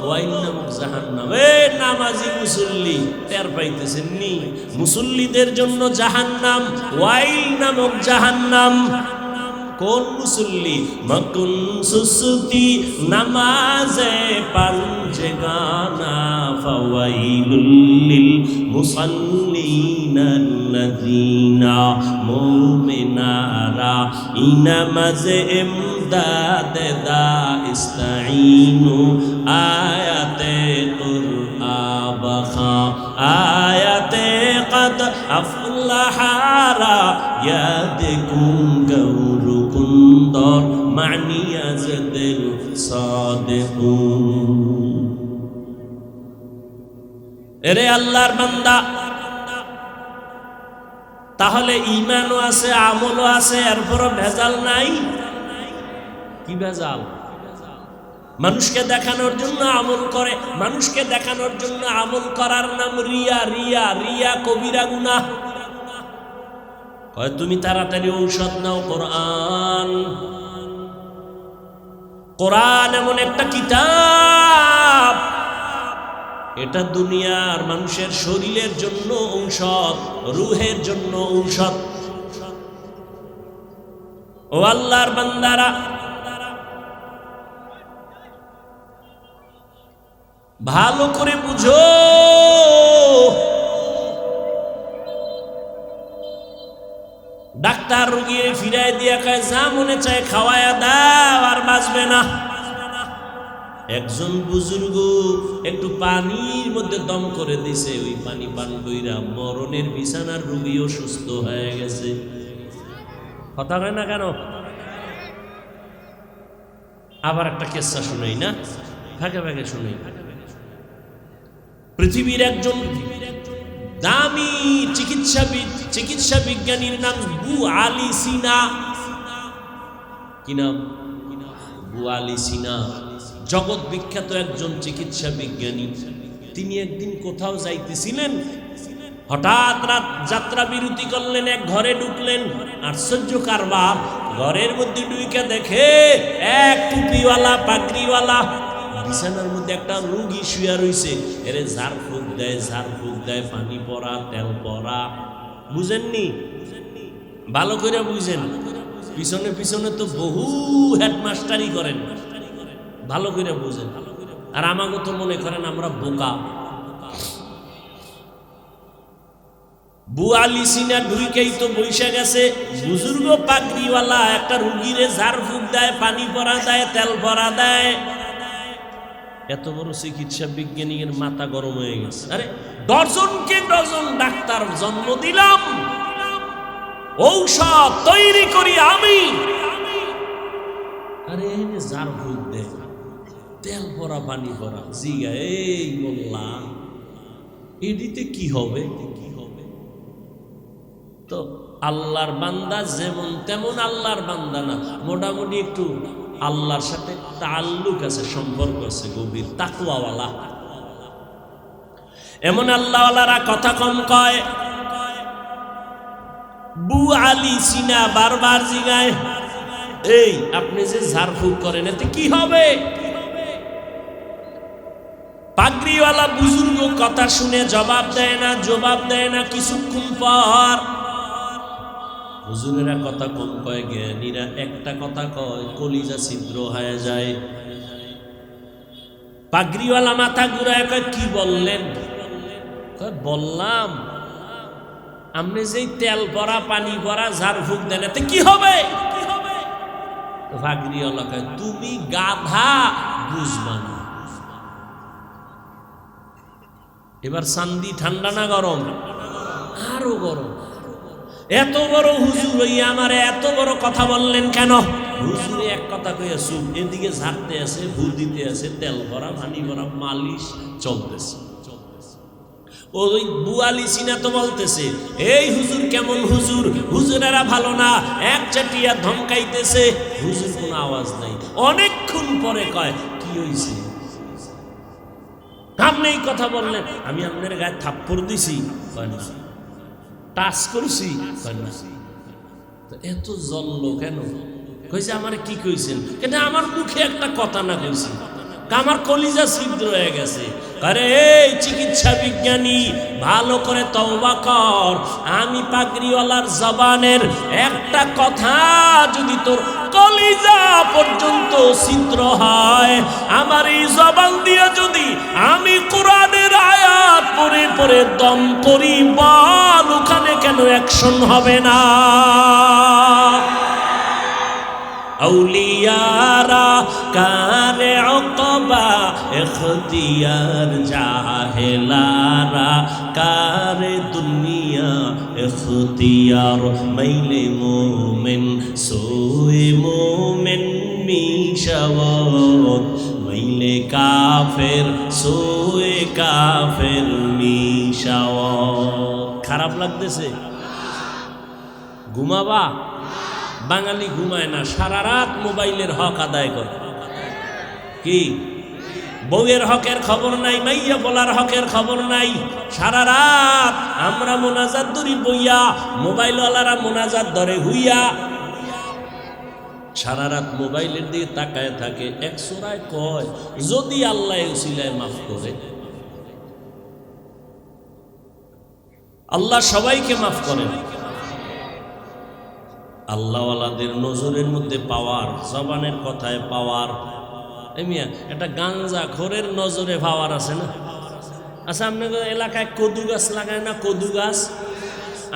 ওয়াইল নামক জাহান্নাম। এই নামাজি মুসল্লি টের পাইতেছেন নি? মুসল্লিদের জন্য জাহান্নাম, ওয়াইল নামক জাহান্নাম। কোন মুসল্লি? মকুন সুসুতি নামাজে পাঞ্জে গানা, ফাওয়াইলুল লিল মুসাল্লিনাল্লাযীনা মুমিনারা ইনামাজে ইমদাদে দা ইস্তাঈনু আয়াতে কুরআবাখা আয়াতে কদ আফলাহারা ইয়াদকুম গৌরু কুন্দর মানিয়াজদিল সাদিকুন। এরে আল্লাহর বান্দা, তাহলে ঈমানও আছে, আমলও আছে, এরপরও ভেজাল নাই। কি ভেজাল? মানুষকে দেখানোর জন্য আমল করে, মানুষকে দেখানোর জন্য আমল করার নাম রিয়া। রিয়া রিয়া কবিরা গুনাহ। কয় তুমি তাড়াতাড়ি ঔষধ নাও। কোরআন, কোরআন এমন একটা কিতাব, এটা দুনিয়ার মানুষের শরীরের জন্য ঔষধ, রুহের জন্য ঔষধ। ও আল্লাহর বান্দারা, ভালো করে বুঝো, ডাক্তার রোগীর ফিরাই দিয়া কয় যা মনে চায় খাওয়ায়া দাও, আর বাঁচবে না। একজন বুজুর্গ একটু পানির মধ্যে দম করে দিছে, ওই পানি পান কইরা মরণের বিছানার রোগীও সুস্থ হয়ে গেছে। কথা হয় না কেন? আবার একটা কেসা শুনাই না, ভাগে ভাগে শুনাই। পৃথিবীর একজন দামি চিকিৎসা বিজ্ঞানীর নাম বু আলী সিনা। কি নাম? বু আলী সিনা, জগৎ বিখ্যাত একজন চিকিৎসা বিজ্ঞানী। তিনি একদিন কোথাও যাইতেছিলেন, হঠাৎ রাত যাত্রা বিরতি করলেন, এক ঘরে ঢুকলেন। আশ্চর্য কারবার, ঘরের মধ্যে ঢুকে দেখে এক টুপিওয়ালা পাগড়িওয়ালা বিছানার মধ্যে একটা রোগী শুয়া রইছে। এরে ঝাড়ফুঁক দেয়, পানি পড়া, তেল পড়া। বুঝেননি? ভালো করে বুঝেন। পিছনে পিছনে তো বহু হেডমাস্টারি করেন, ভালো করে বুঝেন। আর আমাকে তো মনে করেন আমরা বোকা। বু আলী সিনা ঢুইকেই তো বৈশা গেছে, বুজুর্গ পাগড়িওয়ালা একটা রুগীরে ঝাড়ফুঁক দেয়, পানি পরা দেয়, তেল ভরা দেয়। এত বড় চিকিৎসা বিজ্ঞানীর মাথা গরম হয়ে গেছে। আরে ডজনকে ডজন ডাক্তার জন্ম দিলাম, ঔষধ তৈরি করি আমি। আরে ঝাড়ফুঁক দেয়, তেল ভরা, পানি ভরা, জিগা এই মোল্লা এদিতে কি হবে? তো আল্লাহর বান্দা যেমন তেমন আল্লাহর বান্দা না, মোটামুটি একটু আল্লাহর সাথে তাল্লুক আছে, সম্পর্ক আছে গভীর, তাকওয়াওয়ালা। এমন আল্লাহওয়ালারা কথা কম কয়। বু আলী সিনা বারবার জিগায়, এই আপনি যে ঝাড়ফুঁক করেন এতে কি হবে? পাগড়িওয়ালা বুজুর্গ কথা শুনে জবাব দেয় না। কিছুক্ষণ পর হুজুরেরা কথা কম কয়, জ্ঞানীরা একটা কথা কয়, কলিজা ছিদ্র হয়ে যায়। পাগড়িওয়ালা মাথা ঘুরায় কয়, কি বললেন? বললাম আপনি যেই তেল ভরা, পানি ভরা ঝাড়ফুঁক দেন এতে কি হবে? পাগড়িওয়ালা কয়, তুমি গাধা, বুঝবা না। এবার চান্দি ঠান্ডা না গরম? আরো গরম। এত বড় হুজুর হইয়া আমারে এত বড় কথা বললেন কেন? হুজুরে এক কথা কইয়া চুপ, এদিকে ঝাড়তে আছে, ভু দিতে আছে, তেল ভরা, পানি ভরা, মালিশ চলতেছে। ওই বু আলী সিনা তো বলতেছে, এই হুজুর কেমন হুজুর, হুজুরেরা ভালো না, এক চাটিয়া ধমকাইতেছে। হুজুর কোনো আওয়াজ নাই। অনেকক্ষণ পরে কয়, কি হইছে? আপনি এই কথা বললেন, আমি আপনার গায়ে থাপ্পড় দিছি। টাচ করছি? এত জ্বললো কেন? কইছে আমার কি কইছেন? এটা আমার মুখে একটা কথা না কইছি, আমার কলিজা ছিদ্র হয়ে গেছে। আরে এই চিকিৎসা বিজ্ঞানী, ভালো করে তওবা কর। আমি পাগড়িওয়ালার জবানের একটা কথা যদি তোর কলিজা পর্যন্ত ছিদ্র হয়, আমার এই জবান দিয়ে যদি আমি কোরআনের আয়াত পড়ে পড়ে দম করি, বল ওখানে কেন অ্যাকশন হবে না? औलियारा कारे उक़बा इख्तियार जाहिलारा कारे दुनिया इख्तियार मैले मोमिन सोए मोमिन मिशवत मैले काफिर सोए काफिर मिशवत। খারাপ লাগতেছে? ঘুমাবা? বাঙালি ঘুমায় না, সারা রাত মোবাইলের হক আদায় করে। কি বউয়ের হকের খবর নাই, মাইয়া বলার হকের খবর নাই। সারা রাত আমরা মোনাজাত ধরি বইয়া, মোবাইলওয়ালারা মোনাজাত ধরে হুইয়া। সারা রাত মোবাইলের দিকে তাকায় থাকে। এক সূরায় কয় যদি আল্লাহ উসিলায় মাফ করে, আল্লাহ সবাইকে মাফ করেন। আল্লাহওয়ালাদের নজরের মধ্যে পাওয়ার, জবানের কথায় পাওয়ার। এমিয়া একটা গাঞ্জা খোরের নজরে পাওয়ার আছে না? আচ্ছা, আপনাদের এলাকায় কদু গাছ লাগায় না? কদু গাছ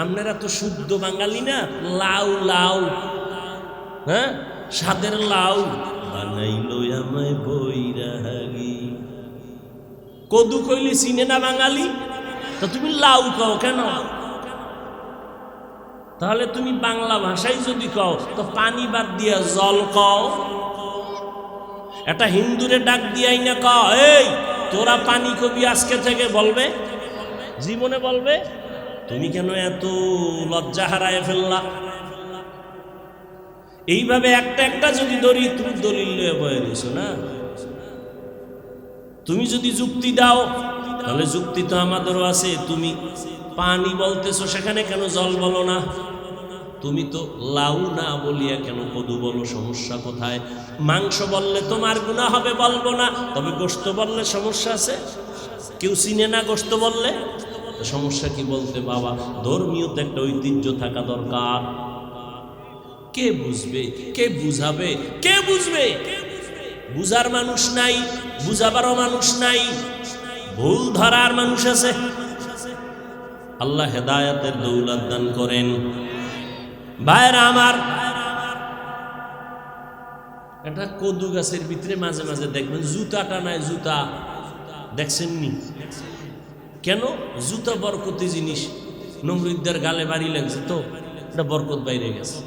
আপনারা তো শুদ্ধ বাঙালি না। লাউ লাউ, হ্যাঁ, সাদের লাউ বানাইলো আমায় বৈরাগী। কদু কইলে চিনে না বাঙালি, তো তুমি লাউ কও কেন? তাহলে তুমি বাংলা ভাষায় যদি কও তো পানি বাদ দিয়া জল কও। একটা হিন্দুরে ডাক দিয়াই না কও এই তোরা পানি কবি আজকে থেকে, বলবে? জীবনে বলবে? তুমি কেন এত লজ্জা হারায় ফেললা? এইভাবে একটা একটা যদি ধরি, তুমি দলিল লয়ে বয়ে দিছো না। তুমি যদি যুক্তি দাও তাহলে যুক্তি তো আমাদেরও আছে। তুমি পানি বলতেছো, সেখানে কেন জল বলো না? তুমি তো লাউ না বলিয়া কেন কদু বলো? সমস্যা কোথায়? মাংস বললে তোমার গুনাহ হবে, বলবো না। তবে গোশত বললে সমস্যা আছে? কেউ চিনে না গোশত বললে সমস্যা কি? বলতে বাবা, ধর্মীয়তে একটা ঐতিহ্য থাকা দরকার। কে বুঝবে? কে বুঝাবে? কে বুঝবে? বুঝার মানুষ নাই, বুঝাবারও মানুষ নাই, ভুল ধরার মানুষ আছে। আল্লাহ হেদায়েতের দৌলত দান করেন। ভাইরা আমার, একটা কদু গাছের ভিতরে মাঝে মাঝে দেখবেন জুতা টানায়। জুতা দেখছেন নি? কেন? জুতা বরকতি জিনিস। নমরুদ্দের গালে বাড়ি লাগছে তো এটা বরকত বাইরে গেছে।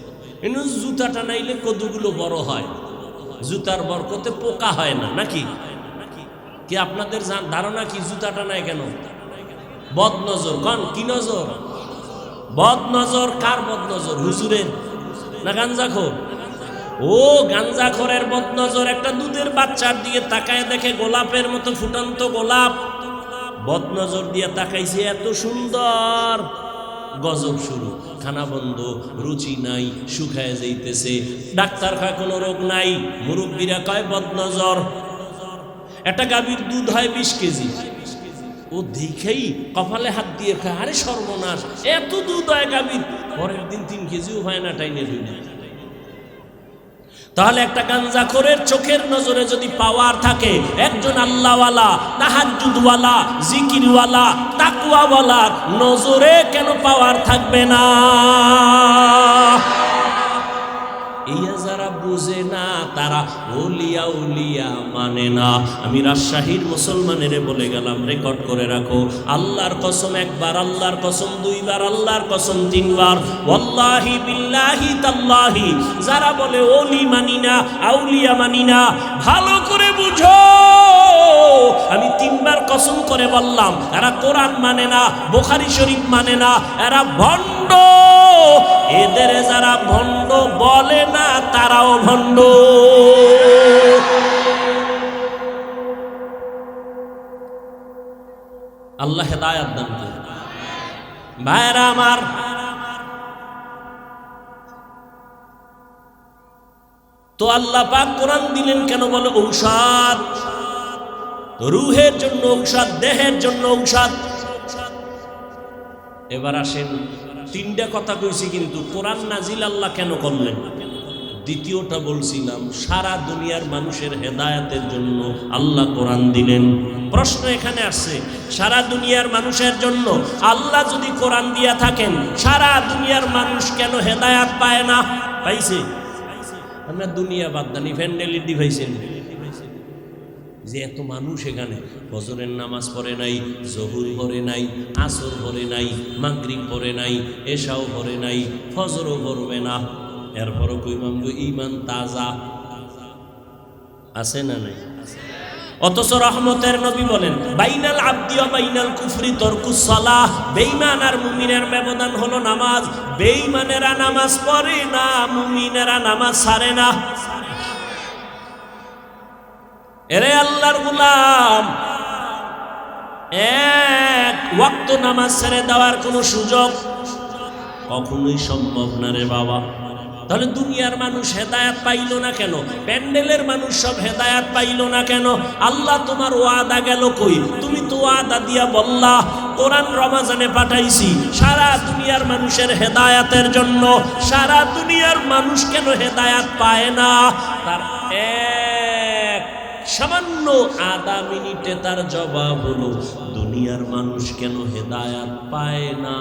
এনে জুতা টানাইলে কদুগুলো বড় হয়, জুতার বরকতে পোকা হয় না নাকি? কি আপনাদের ধারণা কি জুতা টানায় কেন? বদ নজর। কন কি নজর? বদ নজর। কার বদ নজর? হুজুরের না গাঞ্জাখোর? ও গাঞ্জাখোরের বদ নজর। একটা দুধের বাচ্চার দিকে তাকায় দেখে গোলাপের মতো ফুটন্ত গোলাপ, বদ নজর দিয়ে তাকাইছে, এত সুন্দর। গজব শুরু, খানা বন্ধ, রুচি নাই, শুকায় যাইতেছে। ডাক্তার কয় কোনো রোগ নাই, মুরব্বীরা কয় বদ নজর। একটা গাভীর দুধ হয় 20 কেজি, ও দেখেই কপালে হাত দিয়ে খায়, আরে সর্বনাশ, এত দুধ হয় গাভীর। পরের দিন 3 কেজিও হয় না, টাইনে দুই। তাহলে একটা গাঞ্জাখোরের চোখের নজরে যদি পাওয়ার থাকে, একজন আল্লাহওয়ালা, তাহাজ্জুদওয়ালা, জিকিরওয়ালা, তাকওয়াওয়ালা নজরে কেন পাওয়ার থাকবে না? ইয়া যারা বুঝে না তারা ওলিয়া উলিয়া মানে না। আমি রাজশাহীর মুসলমানের বলে গেলাম, রেকর্ড করে রাখো। আল্লাহর কসম একবার, আল্লাহর কসম দুইবার, আল্লাহর কসম 3 বার, ওয়াল্লাহি বিল্লাহি তাল্লাহি, যারা বলে ওলি মানি না, আউলিয়া মানি না, ভালো করে বুঝো। আমি 3 বার কসম করে বললাম, এরা কোরআন মানে না, বুখারী শরীফ মানে না, এরা ভণ্ড। এদের যারা ভণ্ড বলে না তারাও ভণ্ড। আল্লাহ হেদায়েত দান করুন। ভাইরা আমার, তো আল্লাহ পাক কোরআন দিলেন কেন? বলে ঔষধ, রুহের জন্য ঔষধ, দেহের জন্য ঔষধ। এবার আসেন, তিনটা কথা কইছি, কিন্তু কোরআন নাজিল আল্লাহ কেন করলেন? দ্বিতীয়টা বলছিলাম, সারা দুনিয়ার মানুষের হেদায়েতের জন্য আল্লাহ কোরআন দিলেন। প্রশ্ন এখানে আসছে, সারা দুনিয়ার মানুষের জন্য আল্লাহ যদি কোরআন দিয়া থাকেন, সারা দুনিয়ার মানুষ কেন হেদায়েত পায় না? পাইছে? আমরা দুনিয়া বাদ দানি ফ্যান্ডেলি ডিভাইসেন যে এত মানুষ এখানে ফজরের নামাজ পড়ে নাই, জহুর পড়ে নাই, আসর পড়ে নাই, মাগরিব পড়ে নাই, এশাও পড়ে নাই, ফজরও পড়বে না, এরপরও কইমাম গো ঈমান তাজা আছে না নাই? অথচ রহমতের নবী বলেন বাইনাল আবদি ওয়া বাইনাল কুফরি তরকুস সালাহ, বেঈমান আর মুমিনের ব্যবধান হলো নামাজ। বেঈমানেরা নামাজ পড়ে না, মুমিনেরা নামাজ ছাড়ে না। এরে আল্লাহর গোলাম, এক ওয়াক্ত নামাজ ছেড়ে দেওয়ার কোনো সুযোগ কখনোই সম্ভব না রে বাবা। তাহলে দুনিয়ার মানুষ হেদায়াত পাইল না কেন? প্যান্ডেলের মানুষ সব হেদায়াত পাইল না কেন? আল্লাহ তোমার ওয়াদা গেল কই? তুমি তো ওয়াদা দিয়া বললা কোরআন রমাজানে পাঠাইছি সারা দুনিয়ার মানুষের হেদায়াতের জন্য। সারা দুনিয়ার মানুষ কেন হেদায়াত পায় না? তার এক সামান্য আধা মিনিটে তার জবাব হলো দুনিয়ার মানুষ কেন হেদায়াত পায় না?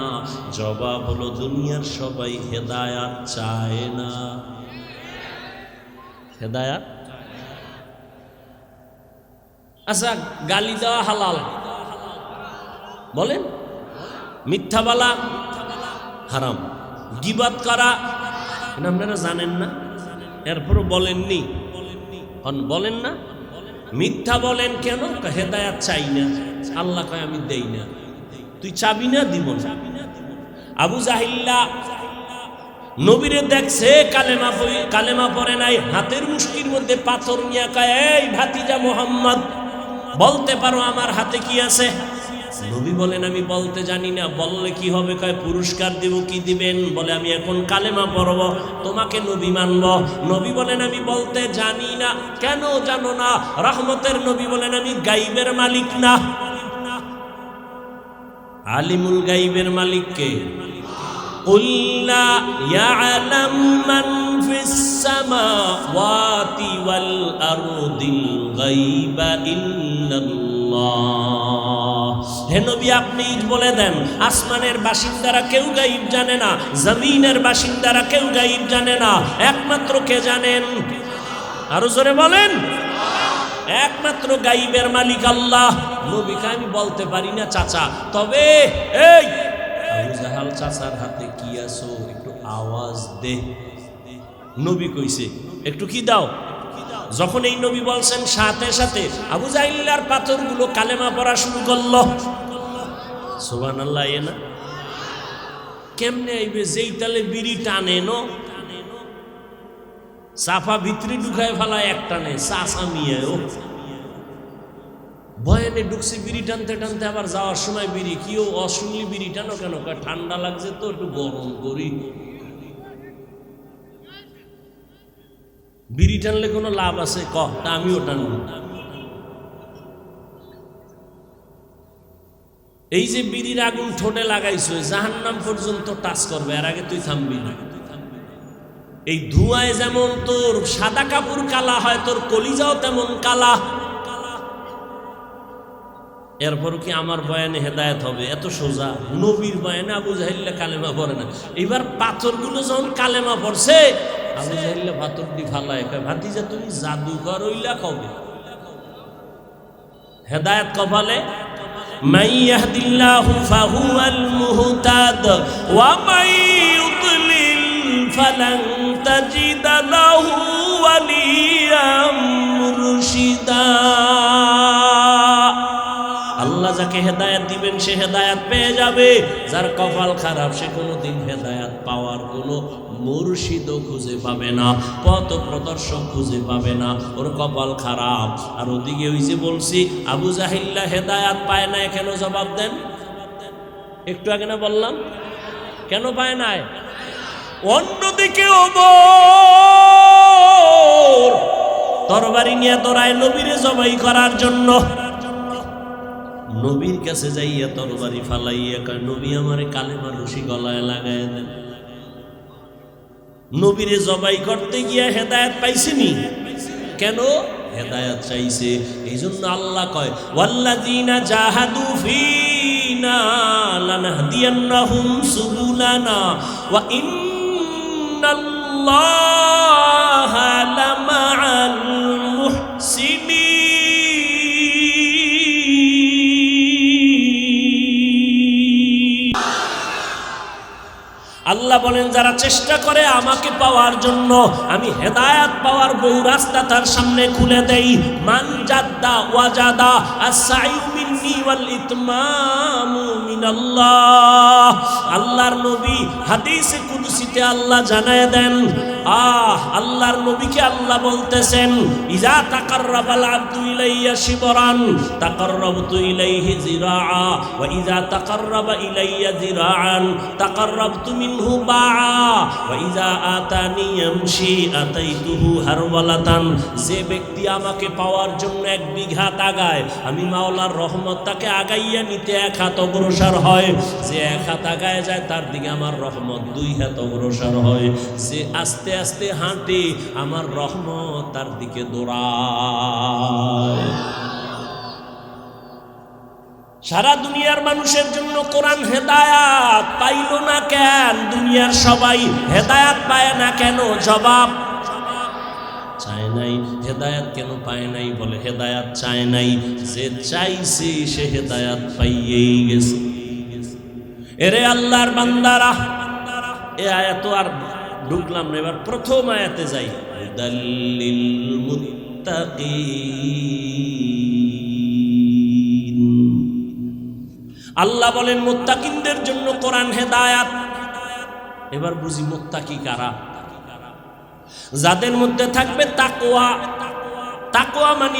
জবাব হলো দুনিয়ার সবাই হেদায়াত চায় না। হেদায়াত, আচ্ছা গালি দেওয়া হালাল বলেন, মিথ্যা বলা হারাম, গীবত করা আপনারা জানেন না, এরপরও বলেননি, বলেন না। মিথ্যা বলেন কেন? হেদায়াত চাই না। আল্লাহ কয় আমি দেই না। তুই চাবি না? দিব না। আবু জাহিল্লা নবীরে দেখছে কালেমা পড়ে নাই, হাতের মুষ্টির মধ্যে পাথর নিয়ে কয় এই ভাতিজা মুহাম্মদ বলতে পারো আমার হাতে কি আছে? নবী বলেন আমি বলতে জানি না। বললে কি হবে? কয় পুরস্কার দেব। কি দিবেন? বলে আমি এখন কালেমা পড়ব, তোমাকে নবী মানব। নবী বলেন আমি বলতে জানি না। কেন জানো না? রহমতের নবী বলেন আমি গাইবের মালিক না। আলিমুল গাইবের মালিক কে? কুল লা ইয়ালামু মান ফিস সামাওয়াতি ওয়াল আরদিল গায়বা ইল্লাল্লাহ। হে নবী আপনি বলে দেন আসমানের বাসিন্দারা কেউ গায়ব জানে না, জমিনের বাসিন্দারা কেউ গায়ব জানে না, একমাত্র কে জানেন? আরো জোরে বলেন। একমাত্র গায়বের মালিক আল্লাহ। নবীকে আমি বলতে পারি না চাচা, তবে এই আবু জাহাল চাচার হাতে কি আছো একটু আওয়াজ দে। নবী কইছে একটু কি দাও। যখন এই নবী বলছেন সাথে সাথে আবু জাহিল্লার পাথরগুলো কালেমা পড়া শুরু করলো। সুবহানাল্লাহ। এ না কেমনে আইবে? যেই তালে বিড়ি টানে নো সাফা ভিতরে ঢুকায় ফেলায় এক টানে চাষা মিয়া। ও বয়ানে ঢুকছে বিড়ি টানতে টানতে, আবার যাওয়ার সময় বিড়ি কিও অশুনলি বিড়ি টানো কেন? ঠান্ডা লাগছে তো একটু গরম করি। বিড়ি টানলে কোনো লাভ আছে? তা আমিও টানব। এই যে বিড়ির আগুন ঠোঁটে লাগাইছো জাহান্নাম পর্যন্ত টাচ করবে, এর আগে তুই থামবি না। এই ধোঁয়ায় যেমন তোর সাদা কাপড় কালা হয়, তোর কলিজাও তেমন কালা। এরপর কি আমার বয়ানে হেদায়েত হবে? এত সোজা। নবীর বয়ানে আবু জাহিল্লা কালেমা পড়ে না। এবার পাথরগুলো যখন কালেমা পড়ছে, আবু জাহিল্লা পাথর দি ফালায় কয় ভাতিজা তুমি জাদুকর হইলা কবে? হেদায়েত কপালে। মান ইয়াহদিল্লাহু ফাহুয়াল মুহতাদ ওয়া মান ইউদ্লিল ফালান তাজিদা লাহু ওয়ালিয়াম মুরশিদা। আল্লাহ যাকে হেদায়েত দিবেন সে হেদায়েত পেয়ে যাবে, যার কপাল খারাপ সে কোনোদিন হেদায়েত পাওয়ার কোনো মুর্শিদও খুঁজে পাবে না, পথ প্রদর্শক খুঁজে পাবে না, ওর কপাল খারাপ। আর ওদিকে ওই যে বলছি আবু জাহিল্লা হেদায়েত পায় না, কেন? জবাব দেন। একটু আগে না বললাম কেন পায় নাই? অন্যদিকে ওমর তরবারি নিয়ে দৌড়ায় নবীরে জবাই করার জন্য। নবীর কাছে যাইয়া তরবারি ফালাইয়া কয়, নবী আমারে কালেমা রশি গলায় লাগায় দেন। নবীরে জবাই করতে গিয়া হেদায়েত পাইছিনি, কেন হেদায়েত চাইছে। এই জন্য আল্লাহ কয়, ওয়াল্লাযীনা জাহাদু ফীনা লানাহদিয়ান্নাহুম সুবুলানা ওয়া ইন্নাল্লাহা লামাআল মুহসিনিন। আল্লাহ বলেন, যারা চেষ্টা করে আমাকে পাওয়ার জন্য, আমি হেদায়েত পাওয়ার বহু রাস্তা তার সামনে খুলে দেই। মান জাদ্দা ওয়াজাদা আস-সাইউ মিন্নি ওয়াল ইতমামু মিনাল্লাহ। আল্লাহর নবী হাদিসে কুদসিতে আল্লাহ জানায় দেন, আল্লাহর নবীকে আল্লাহ বলতেছেন, ইজা তাকাররাবাল আবদু ইলাইয়া শিবরান তাকাররাবতু ইলাইহি যিরাআ ওয়া ইজা তাকাররাবা ইলাইয়া যিরাআন তাকাররাবতু মিনহু বাআ ওয়া ইজা আতানি ইয়ামশি আতাইতুহু হারওয়ালাতান। যে ব্যক্তি আমাকে পাওয়ার জন্য 1 বিঘা আগায়, আমি মাওলার রহমত তাকে আগাইয়া নিতে 1 হাত অগ্রসর হয়। যে 1 হাত আগায় যায়, তার দিকে আমার রহমত 2 হাত অগ্রসর হয়। যে আস্তে আস্তে হাঁটে, আমার রহমত তার দিকে দৌড়ায়। সারা দুনিয়ার মানুষের জন্য কোরআন হেদায়াত পাইল না কেন? দুনিয়ার সবাই হেদায়াত পায় না কেন? জবাব, চায় নাই। হেদায়াত কেন পায় নাই? বলে হেদায়াত চায় নাই। যে চাইছে সে হেদায়াত পাইয়েই গেছে। এরে আল্লাহর বান্দারা, এ আয়াত আর ঢুকলাম না, এবার প্রথম আয়াতে যাই। হুদাল্লিল মুত্তাকিন। আল্লাহ বলেন মুত্তাকিনদের জন্য কোরআন হেদায়াত। এবার বুঝি মুত্তাকি কারা? যাদের মধ্যে থাকবে তাকওয়া। তাকওয়া মানে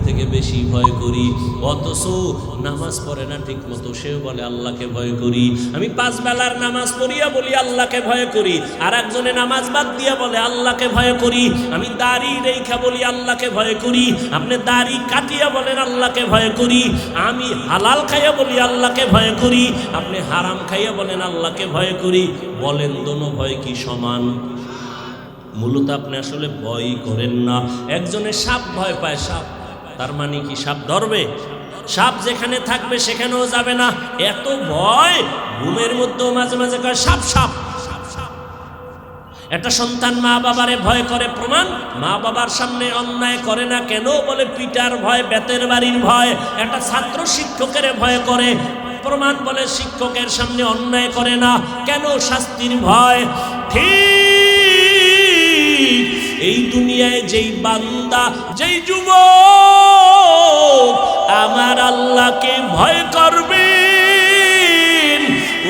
থেকে বেশি ভয় করি, অথচ নামাজ পড়ে না ঠিক মতো, সেও বলে আল্লাহকে ভয় করি। আমি 5 বেলার নামাজ পড়িয়া বলি আল্লাহকে ভয় করি, আর একজনে নামাজ বাদ দিয়া বলে আল্লাহকে ভয় করি। আমি দাড়ি রেখা বলি আল্লাহকে ভয় করি, আপনি দাড়ি কাটিয়া বলেন আল্লাহকে ভয় করি। আমি হালাল খাইয়া বলি আল্লাহকে ভয় করি, আপনি হারাম খাইয়া বলেন আল্লাহকে ভয় করি। বলেন দোনো ভয় কি সমান? মূলত আপনি আসলে ভয় করেন না। একজনে সাপ ভয় পায়, সাপ, তার মানে কি সাপ ধরবে? সাপ যেখানে থাকবে সেখানেও যাবে না, এত ভয়। ঘুমের মধ্যেও মাঝে মাঝে কয় সাপ সাপ। একটা সন্তান মা বাবারে ভয় করে, প্রমাণ মা বাবার সামনে অন্যায় করে না কেন? বলে পিটার ভয়, বেতের বাড়ির ভয়। একটা ছাত্র শিক্ষকের ভয় করে, প্রমাণ বলে শিক্ষকের সামনে অন্যায় করে না কেন? শাস্তির ভয়। ঠিক এই দুনিয়ায় যেই বান্দা, যেই যুবক আমার আল্লাহকে ভয় করবে,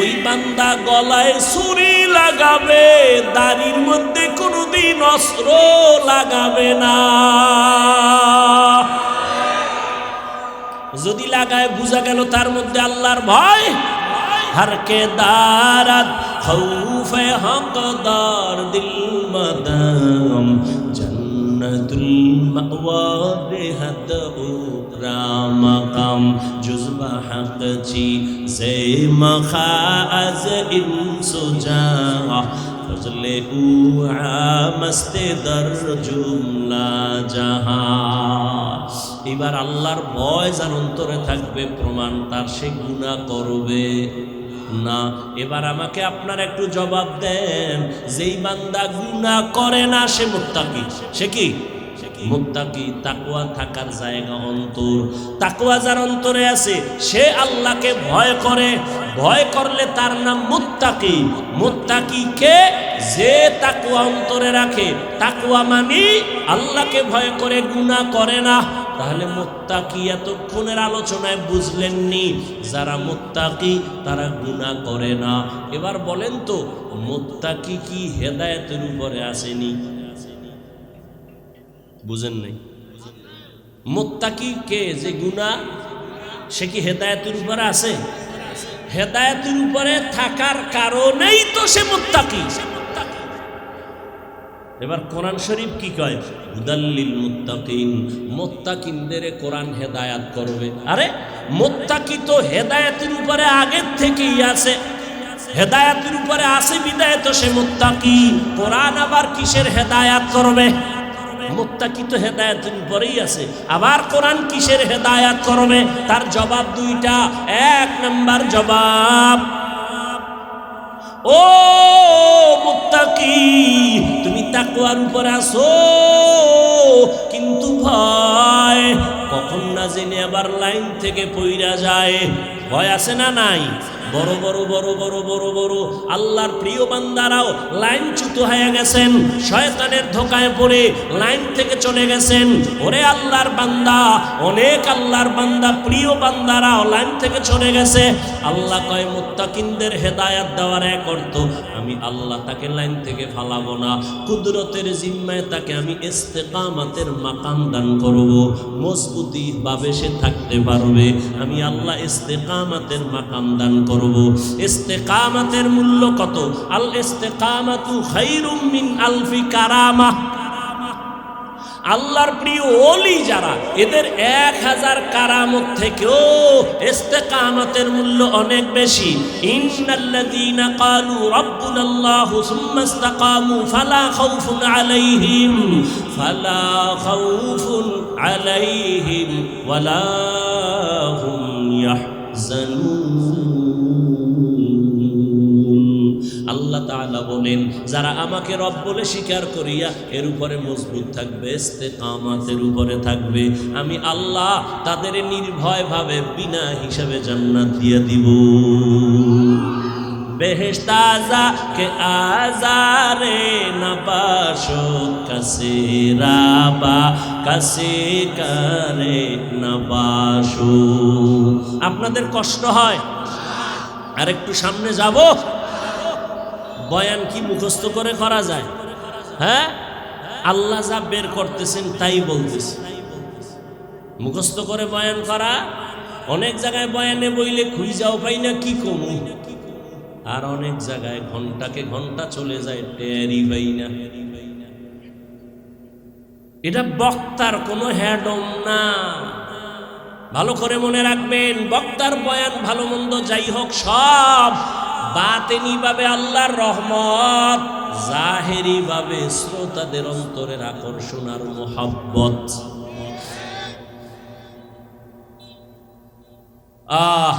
ওই বান্দা গলায় ছুরি লাগাবে, দাড়ির মধ্যে কোনোদিন অস্ত্র লাগাবে না। যদি লাগায় বুঝা গেল তার মধ্যে আল্লাহর ভয়। হরকে দারাত খৌফে হকদার দিল মদম জন্নতুল মাওয়া বেহদ উকরা মাকাম জুজবা হক জি সে মখাজ ইনসুজা ফজলে উআ মস্তে দর জুমলা জাহান। এবার আল্লাহর ভয় যার অন্তরে থাকবে, প্রমাণ তার সে গুনাহ করবে না। এবার আমাকে আপনারা একটু জবাব দেন, যেই বান্দা গুনাহ করে না সে মুত্তাকি। সে কি মুত্তাকি? তাকওয়া থাকার জায়গা অন্তর। তাকওয়া যার অন্তরে আছে সে আল্লাহকে ভয় করে। ভয় করলে তার নাম মুত্তাকি। মুত্তাকি কে? যে তাকওয়া অন্তরে রাখে। তাকওয়া মানে আল্লাহকে ভয় করে, গুনাহ করে না। তাহলে মুত্তাকি এতক্ষণের আলোচনায় বুঝলেননি, যারা মুত্তাকি তারা গুনাহ করে না। এবার বলেন তো, মুত্তাকি কি হেদায়েতের উপরে আসেনি? বুঝেন নাই? মুত্তাকি কে? যে গুনাহ, সে কি হেদায়েতের উপরে আছে? হেদায়েতের উপরে থাকার কারণেই তো সে মুত্তাকি। এবার কোরআন শরীফ কি কয়? হুদাল্লিল মুত্তাকিন, মুত্তাকিনদের কোরআন হেদায়েত করবে। আরে মুত্তাকি তো হেদায়েতের উপরে আগের থেকেই আছে, হেদায়েতের উপরে আছে বিদায় তো সে মুত্তাকি। কোরআন আবার কিসের হেদায়েত করবে? মুত্তাকি তো হেদায়েতের উপরেই আছে, আবার কোরআন কিসের হেদায়েত করবে? তার জবাব দুইটা। এক নাম্বার জবাব, ও মুত্তাকি, তুমি তাকওয়ার উপরে আছো, কিন্তু ভয় কখন না জেনে আবার লাইন থেকে পইরা যায়। ভয় আছে না নাই? বড় বড় বড় বড় বড় বড় আল্লাহর প্রিয় বান্দারাও লাইনচ্যুত হয়ে গেছেন, শয়তানের ধোকায় পড়ে লাইন থেকে চলে গেছেন। ওরে আল্লাহর বান্দা, অনেক আল্লাহর বান্দা প্রিয় বান্দারাও লাইন থেকে চলে গেছে। আল্লাহ কয় মুত্তাকিনদের হেদায়েত দেওয়ার এক অর্থ, আমি আল্লাহ তাকে লাইন থেকে ফালাবো না, কুদরতের জিম্মায় তাকে আমি ইস্তেকামাতের মাকাম দান করব, মজবুতি ভাবে সে থাকতে পারবে। আমি আল্লাহ ইস্তেকামাতের মাকাম দান করব। ইস্তেকামাতের মূল্য কত? আল ইস্তেকামাতু খায়রুম মিন আলফি কারামা। আল্লাহর প্রিয় ওলি যারা, এদের 1000 কারামত থেকেও ইস্তেকামাতের মূল্য অনেক বেশি। ইন্নাল্লাযীনা ক্বালু রাব্বুনাল্লাহু সুম্মা ইসতাকামু ফালা খাউফুন আলাইহিম ওয়ালা হুম ইয়াহজানুন। আল্লাহ তাআলা বলেন, যারা আমাকে রব বলে স্বীকার করিয়া এর উপরে মজবুত থাকবে, ইস্তেকামাতের উপরে থাকবে, আমি আল্লাহ তাদের নির্ভয়ভাবে বিনা হিসাবে জান্নাত দিয়ে দিব। বেহেশত আযা কে আজারে নবাশো কাসে রাবা কাসে করে নবাশো। আপনাদের কষ্ট হয়? আর একটু সামনে যাব। বয়ান কি মুখস্থ করে করা যায়? হ্যাঁ, আল্লাহ যা বের করতেছেন তাই বলতেছে। মুখস্থ করে বয়ান করা, অনেক জায়গায় বয়ানে বইলে খুঁজাও পাই না কি কমু, আর অনেক জায়গায় ঘন্টাকে ঘন্টা চলে যায়, টেরই পাই না। এটা বক্তার কোনো হ্যাডম না, ভালো করে মনে রাখবেন। বক্তার বয়ান ভালো মন্দ যাই হোক, সব বাতেনি ভাবে আল্লাহর রহমত, জাহেরি ভাবে শ্রোতাদের অন্তরের আকর্ষণ আর মোহাব্বত।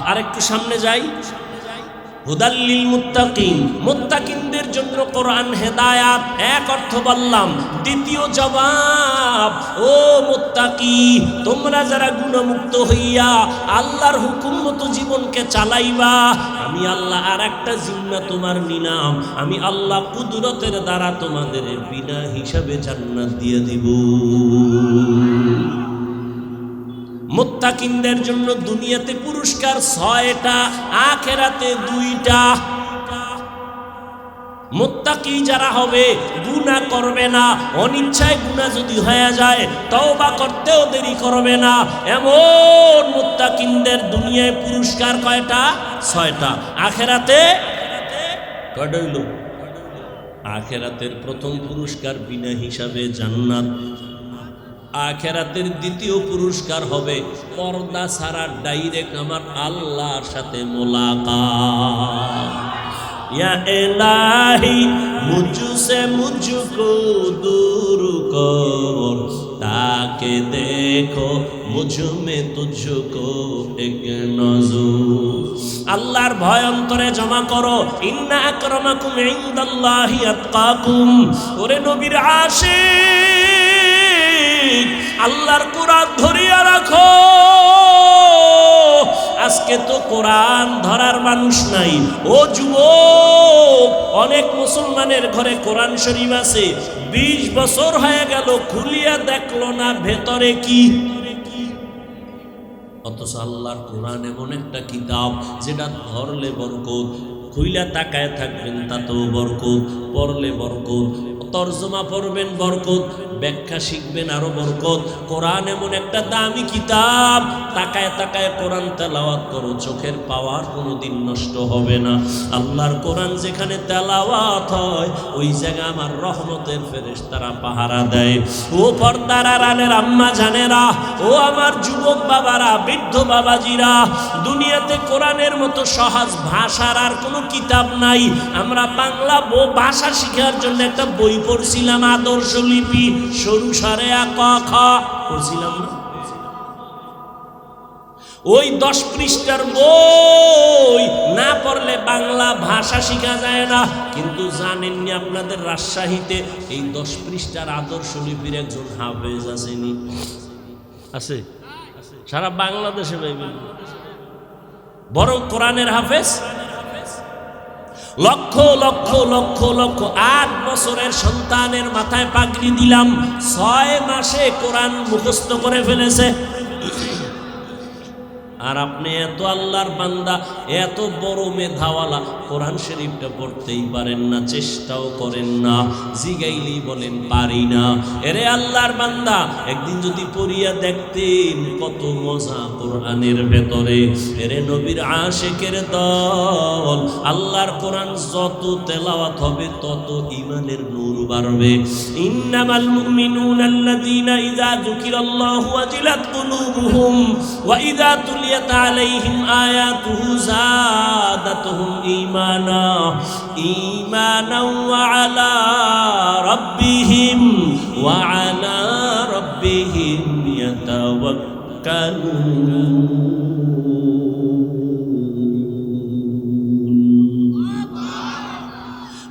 আরেকটু সামনে যাই। হুদাল্লিল মুত্তাকিন, মুত্তাকিনদের জন্য কোরআন হেদায়াত, এক অর্থ বললাম। দ্বিতীয় জবাব, ও মুত্তাকি, তোমরা যারা গুণমুক্ত হইয়া আল্লাহর হুকুম মতো জীবনকে চালাইবা, আমি আল্লাহ আর একটা জিম্মা তোমার নিলাম, আমি আল্লাহ কুদরতের দ্বারা তোমাদের বিনা হিসাবে জান্নাত দিয়ে দিব। মুত্তাকিনদের জন্য দুনিয়াতে পুরস্কার 6টা, আখিরাতে 2টা। মুত্তাকি যারা হবে, গুনাহ করবে না, অনিচ্ছায় গুনাহ যদি হয়ে যায় তওবা করতেও দেরি করবে না, এমন মুত্তাকিনদের দুনিয়ায় পুরস্কার কয়টা? 6টা। আখিরাতে কয়টা হইল? আখিরাতের প্রথম পুরস্কার বিনা হিসাবে জান্নাত। আখিরাতের দ্বিতীয় পুরস্কার হবে পর্দা ছাড়া ডাইরেক্ট আমার আল্লাহর সাথে মোলাকাত। ইয়া ইলাহি মুঝসে মুঝকো দূর কর, তাকে দেখো মুঝ মে তুঝকো এক নজর। আল্লাহর ভয় অন্তরে জমা করো। ইন্না আকরামাকুম ইনদাল্লাহি আতকাকুম। ওরে নবীর আশিক, আল্লাহর কোরআন ধরিয়া রাখো। আজকে তো কোরআন ধরার মানুষ নাই। ও যুবক, অনেক মুসলমানের ঘরে কোরআন শরীফ আছে, 20 বছর হয়ে গেল, খুলিয়া দেখলো না ভেতরে কি। অথচ আল্লাহর কোরআন এমন একটা কিতাব যেটা ধরলে বরকত, খুইলা তাকায় থাকবেন তাতেও বরকত, পড়লে বরকত, তর্জমা পড়বেন বরকত, ব্যাখ্যা শিখবেন আরো বরকত। কোরআন এমন একটা দামি কিতাব, তাকায় তাকায় কোরআন তেলাওয়াত করো, চোখের পাওয়ার কোনোদিন নষ্ট হবে না। আল্লাহর কোরআন যেখানে তেলাওয়াত হয় ওই জায়গা আমার রহমতের ফেরেশতারা পাহারা দেয়। ও পর্দার আড়ালের আম্মা জানেরা, ও আমার যুবক বাবারা, বৃদ্ধ বাবাজিরা, দুনিয়াতে কোরআনের মতো সহজ ভাষার আর কোনো কিতাব নাই। আমরা বাংলা ভাষা শেখার জন্য একটা বই পড়ছিলাম, আদর্শ লিপি, সরু সারে ক খ পড়ছিলাম না? ওই 10 পৃষ্ঠার বই না পড়লে বাংলা ভাষা শেখা যায় না। কিন্তু জানেননি আপনাদের রাজশাহীতে এই 10 পৃষ্ঠার আদর্শ লিপির একজন হাফেজ আসেনি? আছে সারা বাংলাদেশে পাইবেন, বরং কোরআনের হাফেজ লক্ষ লক্ষ লক্ষ লক্ষ। 8 বছরের সন্তানের মাথায় পাগড়ি দিলাম, 6 মাসে কোরআন মুখস্থ করে ফেলেছে। আর আপনি এত আল্লাহর বান্দা, এত বড় মেধাওয়ালা, কোরআন শরীফটা পড়তেই পারেন না, চেষ্টাও করেন না, জিগাইলেই বলেন পারি না। এরে আল্লাহর বান্দা, একদিন যদি পড়িয়া দেখতেন কত মজা কোরআনের ভেতরে। এরে নবীর আশিকের দল, আল্লাহর কোরআন যত তেলাওয়াত হবে তত ঈমানের নূর বাড়বে। ইন্নামাল মুমিনুনা আল্লাযীনা ইযা যুকিরাল্লাহু ওয়াজিলাত কুলুবুহুম ওয়া ইযা তুলিয়াত আলাইহিম আয়াতুহু যাদাতুহুম ঈমানা ওয়া আলা রাব্বিহিম ইয়াতাওয়াক্কালুন।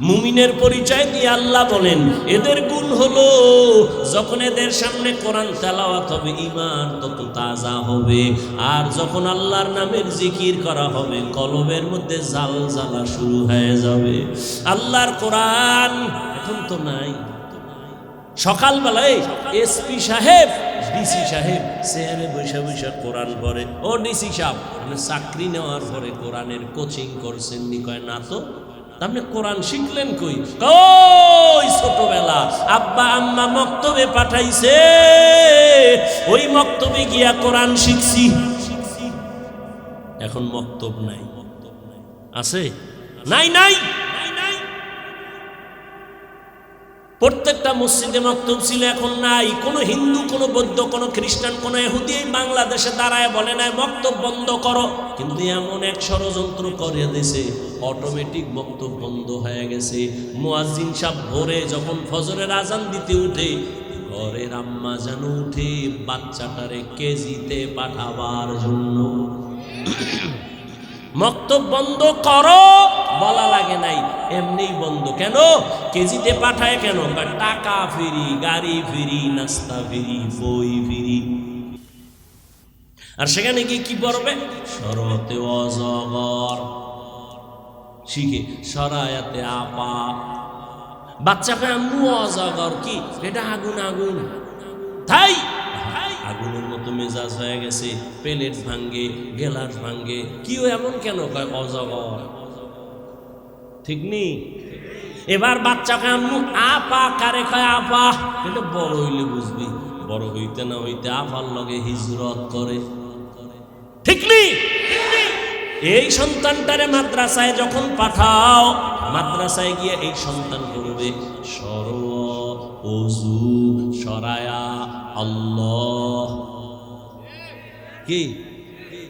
মুমিনের পরিচয় দিয়ে আল্লাহ বলেন, এদের গুণ হলো যখন এদের সামনে কোরআন তেলাওয়াত হবে ঈমান তত তাজা হবে, আর যখন আল্লাহর নামের জিকির করা হবে কলবের মধ্যে জালজালা শুরু হয়ে যাবে। আল্লাহর কোরআন এখন তো নাই। সকালবেলায় এসপি সাহেব, ডিসি সাহেব চেয়ারে বসে বসে কোরআন পড়ে। ও ডিসি সাহেব, আপনি চাকরি নেওয়ার পরে কোরআনের কোচিং করছেন নি? কয় না তো। আপনি কোরআন শিখলেন কই? কই ছোটবেলা আব্বা আম্মা মক্তবে পাঠাইছে, ওই মক্তবে গিয়া কোরআন শিখছি। এখন মক্তব নাই, আছে? নাই নাই। প্রত্যেকটা মসজিদে মক্তব ছিল, এখন নাই। কোন হিন্দু, কোন বৌদ্ধ, কোন খ্রিস্টান, কোন ইহুদি বাংলাদেশে দাঁড়ায় বলে নাই মক্তব বন্ধ করো। কিন্তু এমন এক ষড়যন্ত্র করে দিয়েছে, অটোমেটিক মক্তব বন্ধ হয়ে গেছে। মুয়াজ্জিন সাহেব ভোরে যখন ফজরের আজান দিতে উঠে, ঘরের আম্মা যেন উঠে বাচ্চাটারে কেজিতে পাঠাবার জন্য। মক্তব বন্ধ করো বলা লাগে নাই, এমনিই বন্ধ। কেন? কেজিতে পাঠায় কেন? টাকা ফ্রি, গাড়ি ফ্রি, নাস্তা ফ্রি, বই ফ্রি। আর সেখানে গিয়ে কি পড়বে? সরতে অজগর শিখে, সরায়াতে আপা। বাচ্চাকে আম্মু অজগর কি? এটা আগুন আগুন। তাই আগুনের মতো মেজাজ হয়ে গেছে, প্লেট ভাঙ্গে, গেলাস ভাঙ্গে। কিও এমন কেন? কয় অজগর। ঠিক নেই? এবার বাচ্চাকে আম্মু আপা কারে কয়? আপা। এটা বড় হইলে বুঝবি, বড় হইতে না হইতে আপার লগে হিজরত করে। ঠিক নেই? এই সন্তানটারে মাদ্রাসায় যখন পাঠাও, মাদ্রাসায় গিয়ে এই সন্তান করবে সর, ওযু, সরায়া, আল্লাহ। কি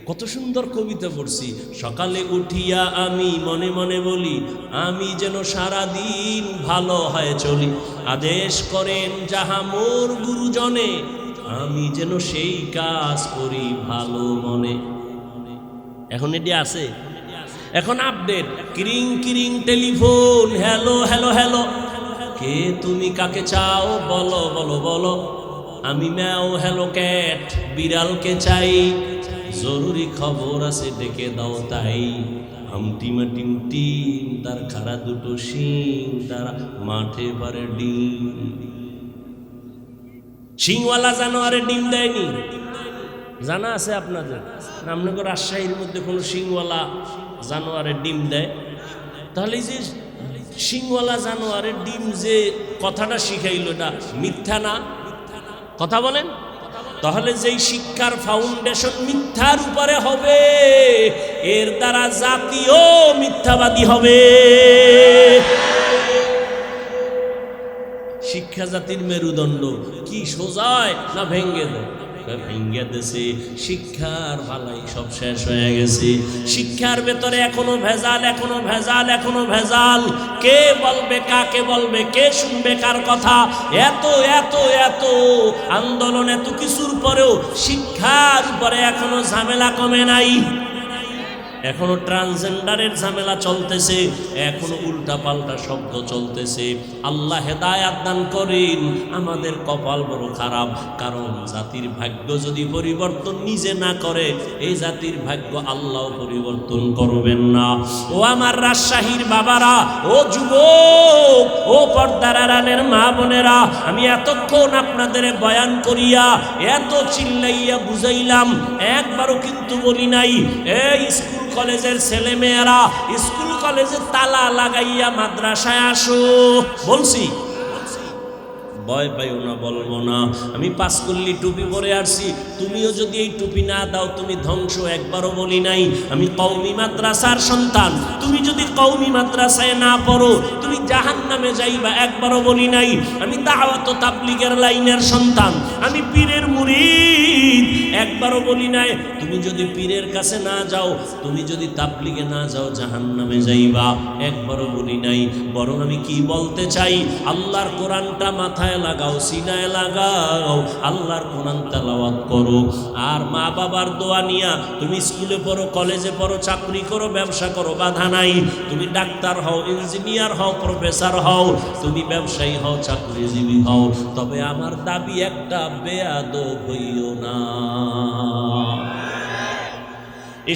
কত সুন্দর কবিতা পড়ছি। সকালে উঠিয়া আমি মনে মনে বলি, আমি যেন সারা দিন ভালো হয় চলি। আদেশ করেন যাহা মোর গুরুজনে, আমি যেন সেই কাজ করি ভালো মনে। এখন এটি আছে, এখন আপডেট। কিরিং কিরিং টেলিফোন, হ্যালো হ্যালো হ্যালো। কে তুমি, কাকে চাও? বলো বলো বলো। আমি ম্যাও, হ্যালো ক্যাট, বিড়ালকে চাই। জরুরি খবর আছে, ডেকে দাও তাই। হামটিমা টিম টিম, তার খাড়া দুটো শিং, তারা মাঠে পারে ডিম। শিংওয়ালা জানোয়ারে ডিম দেয়নি? জানা আছে আপনাদের? আপনাদের রাজশাহীর মধ্যে কোনো শিংওয়ালা জানোয়ারের ডিম দেয়? তাহলে যে শিংওয়ালা জানোয়ারের ডিম যে কথাটা শিখাইল, এটা মিথ্যা না? কথা বলেন। তাহলে যেই শিক্ষার ফাউন্ডেশন মিথ্যার উপরে হবে, এর দ্বারা জাতীয় মিথ্যাবাদী হবে। শিক্ষা জাতির মেরুদণ্ড। কি সোজায় না ভেঙ্গে দেয়? ভেঙ্গে দেশে শিক্ষার ভালাই সব শেষ হয়ে গেছে। শিক্ষার ভেতরে এখনো ভেজাল, এখনো ভেজাল, এখনো ভেজাল। কে বলবে, কাকে বলবে, কে শুনবে কার কথা? এত এত এত আন্দোলন, এত কিছুর পরেও শিক্ষার উপরে এখনো ঝামেলা কমে নাই। এখনো ট্রান্সজেন্ডারের ঝামেলা চলতেছে, এখনো উল্টা পাল্টা শব্দ চলতেছে। আল্লাহ হেদায়াত দান করেন। আমাদের কপাল বড় খারাপ, কারণ জাতির ভাগ্য যদি পরিবর্তন নিজে না করে, এই জাতির ভাগ্য আল্লাহ পরিবর্তন করবেন না। ও আমার রাজশাহীর বাবারা, ও যুবক, ও পর্দার আড়ালের মা বোনেরা, আমি এতক্ষণ আপনাদের বয়ান করিয়া এত চিল্লাইয়া বুঝাইলাম, একবারও কিন্তু বলি নাই এই স্কুল কলেজের ছেলে মেয়েরা স্কুল কলেজে তালা লাগাইয়া মাদ্রাসায় আসো। বলছি? ভয় পাইও না, বলবো না। আমি পাঁচকল্লি টুপি পরে আসছি, তুমিও যদি এই টুপি না দাও তুমি ধ্বংস, একবারও বলি নাই। আমি কওমি মাদ্রাসার সন্তান, তুমি যদি কওমি মাদ্রাসায় না পড়ো তুমি জাহান্নামে যাইবা, একবারও বলি নাই। আমি দাওয়াত ও তাবলীগের লাইনের সন্তান, আমি পীরের মুরিদ, একবারও বলি নাই তুমি যদি পীরের কাছে না যাও, তুমি যদি তাবলীগে না যাও জাহান্নামে যাইবা, একবারও বলি নাই। বরং আমি কি বলতে চাই, আল্লাহর কোরআনটা মাথায় লাগাও, সিনায় লাগাও, আল্লাহর কোরআন তেলাওয়াত করো। আর মা বাবার দোয়া নিয়া তুমি স্কুলে পড়ো, কলেজে পড়ো, চাকরি করো, ব্যবসা করো, বাধা নাই। তুমি ডাক্তার হও, ইঞ্জিনিয়ার হও, প্রফেসর হও, তুমি ব্যবসায়ী হও, চাকরিজীবী হও, তবে আমার দাবি একটা, বেয়াদব হইও না।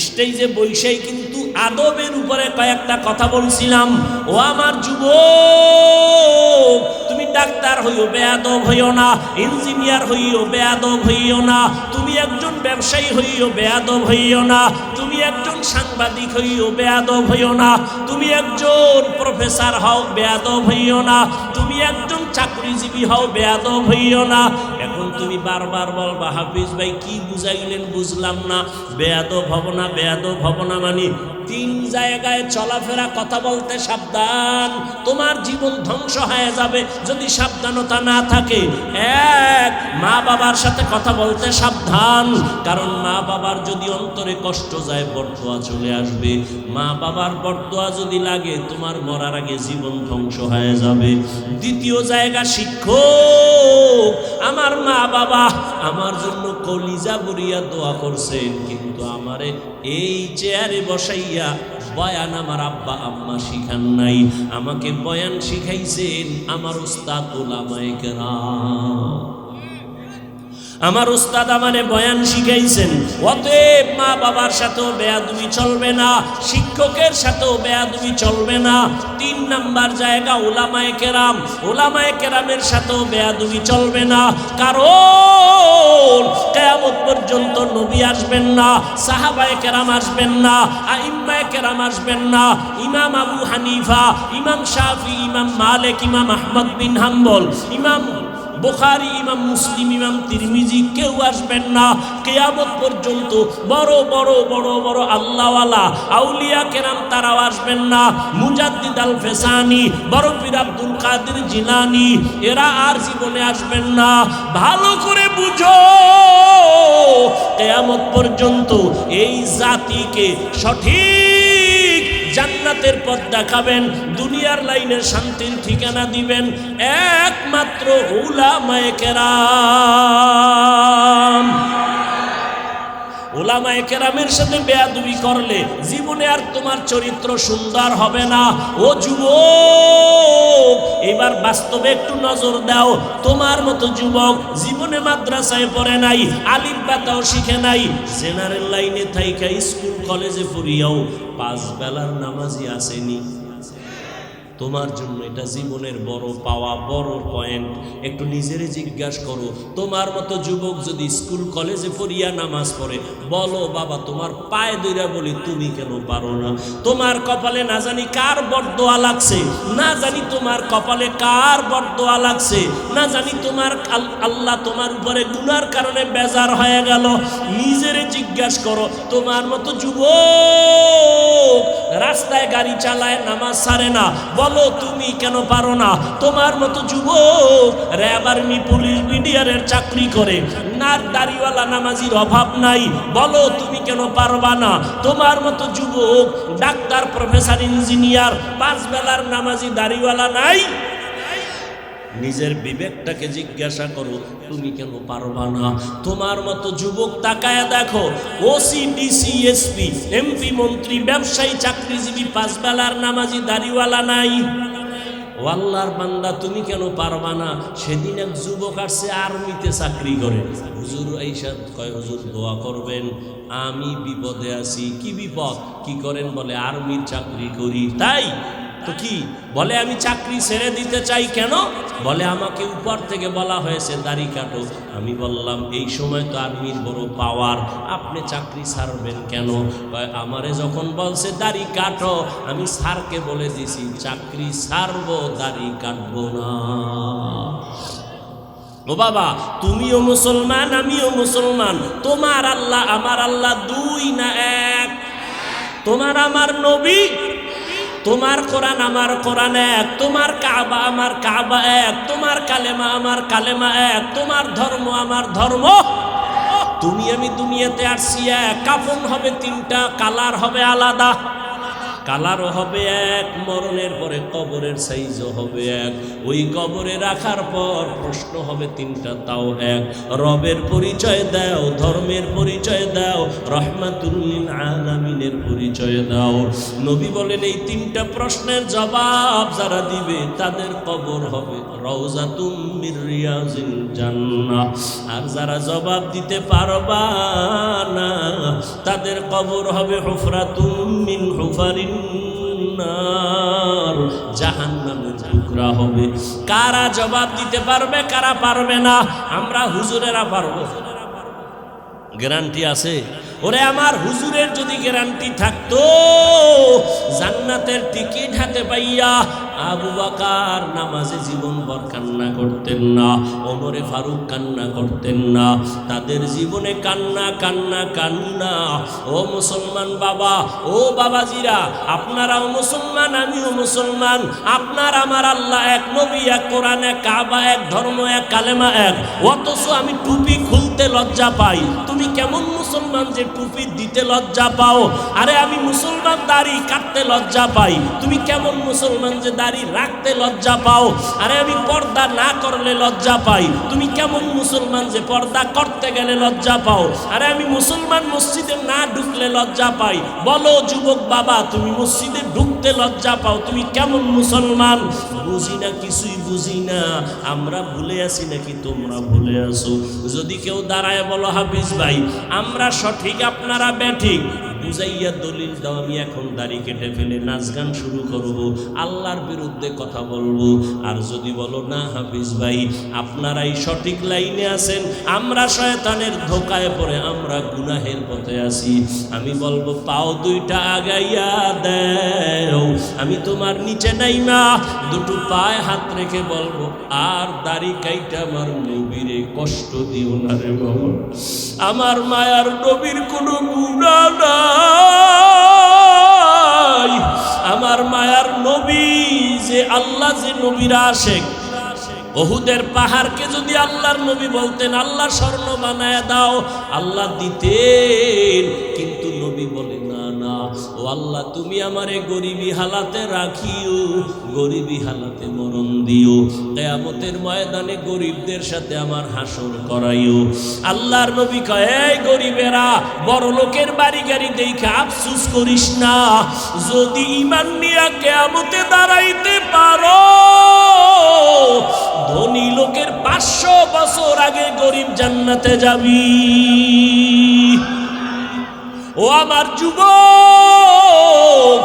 স্টেজে বৈশাই কিন্তু আদবের উপরে কয়েকটা কথা বলছিলাম। ও আমার যুবক, তুমি ডাক্তার হইও, বেয়াদব হইও না। ইঞ্জিনিয়ার হইও, বেয়াদব হইও না। তুমি একজন ব্যবসায়ী হইও, বেয়াদব হইও না। তুমি একজন সাংবাদিক হইও, বেয়াদব হইও না। তুমি একজন প্রফেসর হও, বেয়াদব হইও না। তুমি একজন চাকরিজীবী হও, বেয়াদব হইও না। এখন তুমি বারবার বলবা, হাফিজ ভাই কি বুঝাইলেন, বুঝলাম না। বেয়াদব হব না, বেয়াদব হব না মানে তিন জায়গায় চলাফেরা, কথা বলতে সাবধান, তোমার জীবন ধ্বংস হয়ে যাবে যদি সাবধানতা না থাকে। এক, মা বাবার সাথে কথা বলতে সাবধান, কারণ মা বাবার যদি অন্তরে কষ্ট যায় বরদোয়া চলে আসবে। মা বাবার বরদোয়া যদি লাগে তোমার মরার আগে জীবন ধ্বংস হয়ে যাবে। দ্বিতীয় জায়গা, শিক্ষক। আমার মা বাবা আমার জন্য কলিজা ভরিয়া দোয়া করছেন, কিন্তু আমারে এই চেয়ারে বসাইয়া বয়ান আমার আব্বা আম্মা শিখান নাই, আমাকে বয়ান শিখাইছেন আমার উস্তাদ উলামায়ে কেরাম। আমার উস্তাদ আমারে বয়ান শিখাইছেন। অতএব মা বাবার সাথেও বেয়াদবি চলবে না, শিক্ষকের সাথেও বেয়াদবি চলবে না। তিন নাম্বার জায়গা, উলামায়ে কেরাম। উলামায়ে কেরামের সাথেও বেয়াদবি চলবে না, কারণ কিয়ামত পর্যন্ত নবী আসবেন না, সাহাবায়ে কেরাম আসবেন না, আইম্মায়ে কেরাম আসবেন না। ইমাম আবু হানিফা, ইমাম শাফি, ইমাম মালিক, ইমাম আহমদ বিন হাম্বল, ইমাম বুখারী, ইমাম মুসলিম, ইমাম তিরমিজি কেউ আসবেন না কিয়ামত পর্যন্ত। বড় বড় বড় বড় আল্লাহওয়ালা আউলিয়া কেরাম তারাও আসবেন না। মুজাদ্দিদ আল ফেসানি, বড় পীর আব্দুল কাদের জিলানী, এরা আর জীবনে আসবেন না। ভালো করে বুঝো, কিয়ামত পর্যন্ত এই জাতিকে সঠিক জান্নাতের পথ দেখাবেন, দুনিয়ার লাইনের শান্তির ঠিকানা দিবেন একমাত্র উলামায়ে কেরাম। উলামায়ে কেরামের সাথে বেয়াদবি করলে জীবনে আর তোমার চরিত্র সুন্দর হবে না। ও যুবক, এবার বাস্তবে একটু নজর দাও। তোমার মতো যুবক জীবনে মাদ্রাসায় পড়ে নাই, আলিফ বাতাও শিখে নাই, জেনারেল লাইনে থাইকা স্কুল কলেজে পড়িয়াও 5 বেলার নামাজি আসেনি। তোমার জন্য এটা জীবনের বড় পাওয়া, বড় পয়েন্ট। একটু নিজেরে জিজ্ঞাসা করো, তোমার মতো যুবক যদি স্কুল কলেজে পড়িয়া নামাজ পড়ে, বলো বাবা তোমার পায়ে দইরা বলি তুমি কেন পারো না? তোমার কপালে না জানি কার বরদোয়া লাগছে, না জানি তোমার কপালে কার বরদোয়া লাগছে, না জানি তোমার আল্লাহ তোমার উপরে গুনার কারণে বেজার হয়ে গেল। নিজেরে জিজ্ঞাসা করো, তোমার মতো যুবক রাস্তায় গাড়ি চালায় নামাজ ছাড়ে না, বলো তুমি কেন পারো না? তোমার মতো যুবক র্যাব আর্মি পুলিশ বিডিআরের চাকরি করে, না দাড়িওয়ালা নামাজির অভাব নাই, বলো তুমি কেন পারবা না? তোমার মতো যুবক ডাক্তার প্রফেসর ইঞ্জিনিয়ার 5 বেলার নামাজি দাড়িওয়ালা নাই? নিজের বিবেকটাকে জিজ্ঞাসা করো, তুমি কেন পারবা না? তোমার মতো যুবক তাকায়া দেখো, ওসি ডিসি এসপি এমপি মন্ত্রী ব্যবসায়ী চাকরিজীবী 5 বেলার নামাজি দাড়িওয়ালা নাই? ও আল্লাহর বান্দা তুমি কেন পারবা না? সেদিন এক যুবক আসছে আর্মিতে চাকরি করে, হুজুর আইসা কয় হুজুর দোয়া করবেন, আমি বিপদে আছি। কি বিপদ? কি করেন? বলে আর্মির চাকরি করি। তাই তো কি বলে? আমি চাকরি ছেড়ে দিতে চাই। কেন? বলে আমাকে উপর থেকে বলা হয়েছে দাড়ি কাটো। আমি বললাম এই সময় তো আর্মির বড় পাওয়ার, আপনি চাকরি ছাড়বেন কেন? আমারে যখন বলছে দাড়ি কাটো, আমি স্যারকে বলে দিছি চাকরি ছাড়বো, দাড়ি কাটবো না। ও বাবা, তুমিও মুসলমান আমিও মুসলমান, তোমার আল্লাহ আমার আল্লাহ 2 না 1? তোমার আমার নবী, তোমার কোরআন আমার কোরআন এক, তোমার কাবা আমার কাবা এক, তোমার কালেমা আমার কালেমা এক, তোমার ধর্ম আমার ধর্ম। তুমি আমি দুনিয়াতে আসছি এক, কাফন হবে 3টা, কালার হবে আলাদা। কালারও হবে এক, মরণের পরে কবরের সাইজও হবে এক, ওই কবরে রাখার পর প্রশ্ন হবে 3টা, তাও এক। রবের পরিচয় দাও, ধর্মের পরিচয় দাও, রহমাতুল লিল আলামিনের পরিচয় দাও। নবী বলেন এই 3টা প্রশ্নের জবাব যারা দিবে তাদের কবর হবে রওজাতুম মির রিয়াজিল জান্নাহ। আর যারা জবাব দিতে পারবা না তাদের কবর হবে হুফরাতুম মিন হুফারিন নার, জাহান্নামের টুকরা হবে। কারা জবাব দিতে পারবে, কারা পারবে না? আমরা হুজুরেরা পারবো, গ্যারান্টি আছে। ওরে আমার হুজুরের যদি গ্যারান্টি থাকতো, জান্নাতের টিকিট হাতে পাইয়া আবু বকর নামাজে জীবনভর কান্না করতেন না, ওমরে ফারুক কান্না করতেন না, তাদের জীবনে কান্না কান্না কান্না। ও মুসলমান বাবা, ও বাবাজিরা, আপনারাও মুসলমান আমিও মুসলমান, আপনার আমার আল্লাহ এক, নবী এক, কোরআন এক, কাবা এক, ধর্ম এক, কালেমা এক। অথচ আমি টুপি খুলতে লজ্জা পাই। তুমি কেমন মুসলমান যে টুপি দিতে লজ্জা পাও? আরে আমি মুসলমান, দাড়ি কাটতে লজ্জা পাই। তুমি কেমন মুসলমান যে দাড়ি রাখতে লজ্জা পাও? আরে আমি পর্দা না করলে লজ্জা পাই। তুমি কেমন মুসলমান যে পর্দা করতে গেলে লজ্জা পাও? আরে আমি মুসলমান, মসজিদে না ঢুকলে লজ্জা পাই। বলো যুবক বাবা, তুমি মসজিদে ঢুকতে লজ্জা পাও, তুমি কেমন মুসলমান? বুঝি না, কিছুই বুঝি না। আমরা ভুলে আছি নাকি তোমরা ভুলে আছো? যদি কেউ দাঁড়ায় বলো হাফিজ ভাই আমরা সঠিক আপনারা ব্যাঠিক, বুঝাইয়া দলিল দাও, আমি এখন দাড়ি কেটে ফেলে নাচ গান শুরু করব, আল্লাহর বিরুদ্ধে কথা বলবো। আর যদি বলো না হাফিজ ভাই আপনারাই সঠিক লাইনে আছেন, আমরা শয়তানের ধোকায় পড়ে আমরা গুনাহের পথে আছি, আমি বলবো পাও 2টা আগাইয়া দেও। আমি তোমার নিচে নাইমা 2টো পায়ে হাত রেখে বলবো, আর দাড়ি কাইটা আমার নবীরে কষ্ট দিও না রে বাবা। আমার মায়ার নবীর কোনো গুনাহ নাই। আমার মায়ার নবী যে আল্লাহ, যে নবীরা আশেক, ওহুদের পাহাড়কে যদি আল্লাহর নবী বলতেন আল্লাহ স্বর্ণ বানায় দাও, আল্লাহ দিতেন। কিন্তু নবী বলে না না, ও আল্লাহ তুমি আমারে গরিবী হালাতে রাখিও, গরিবী হালাতে মরণ দিও, কিয়ামতের ময়দানে গরিবদের সাথে আমার হাসর করাইও। আল্লাহর নবী কয়, এই গরিবেরা বড় লোকের বাড়ি গাড়ি দেখে আফসোস করিস না, যদি ঈমান নিয়ে কিয়ামতে দাঁড়াইতে পারো, ধনী লোকের 500 বছর আগে গরিব জান্নাতে যাবি। ও আমার যুবক,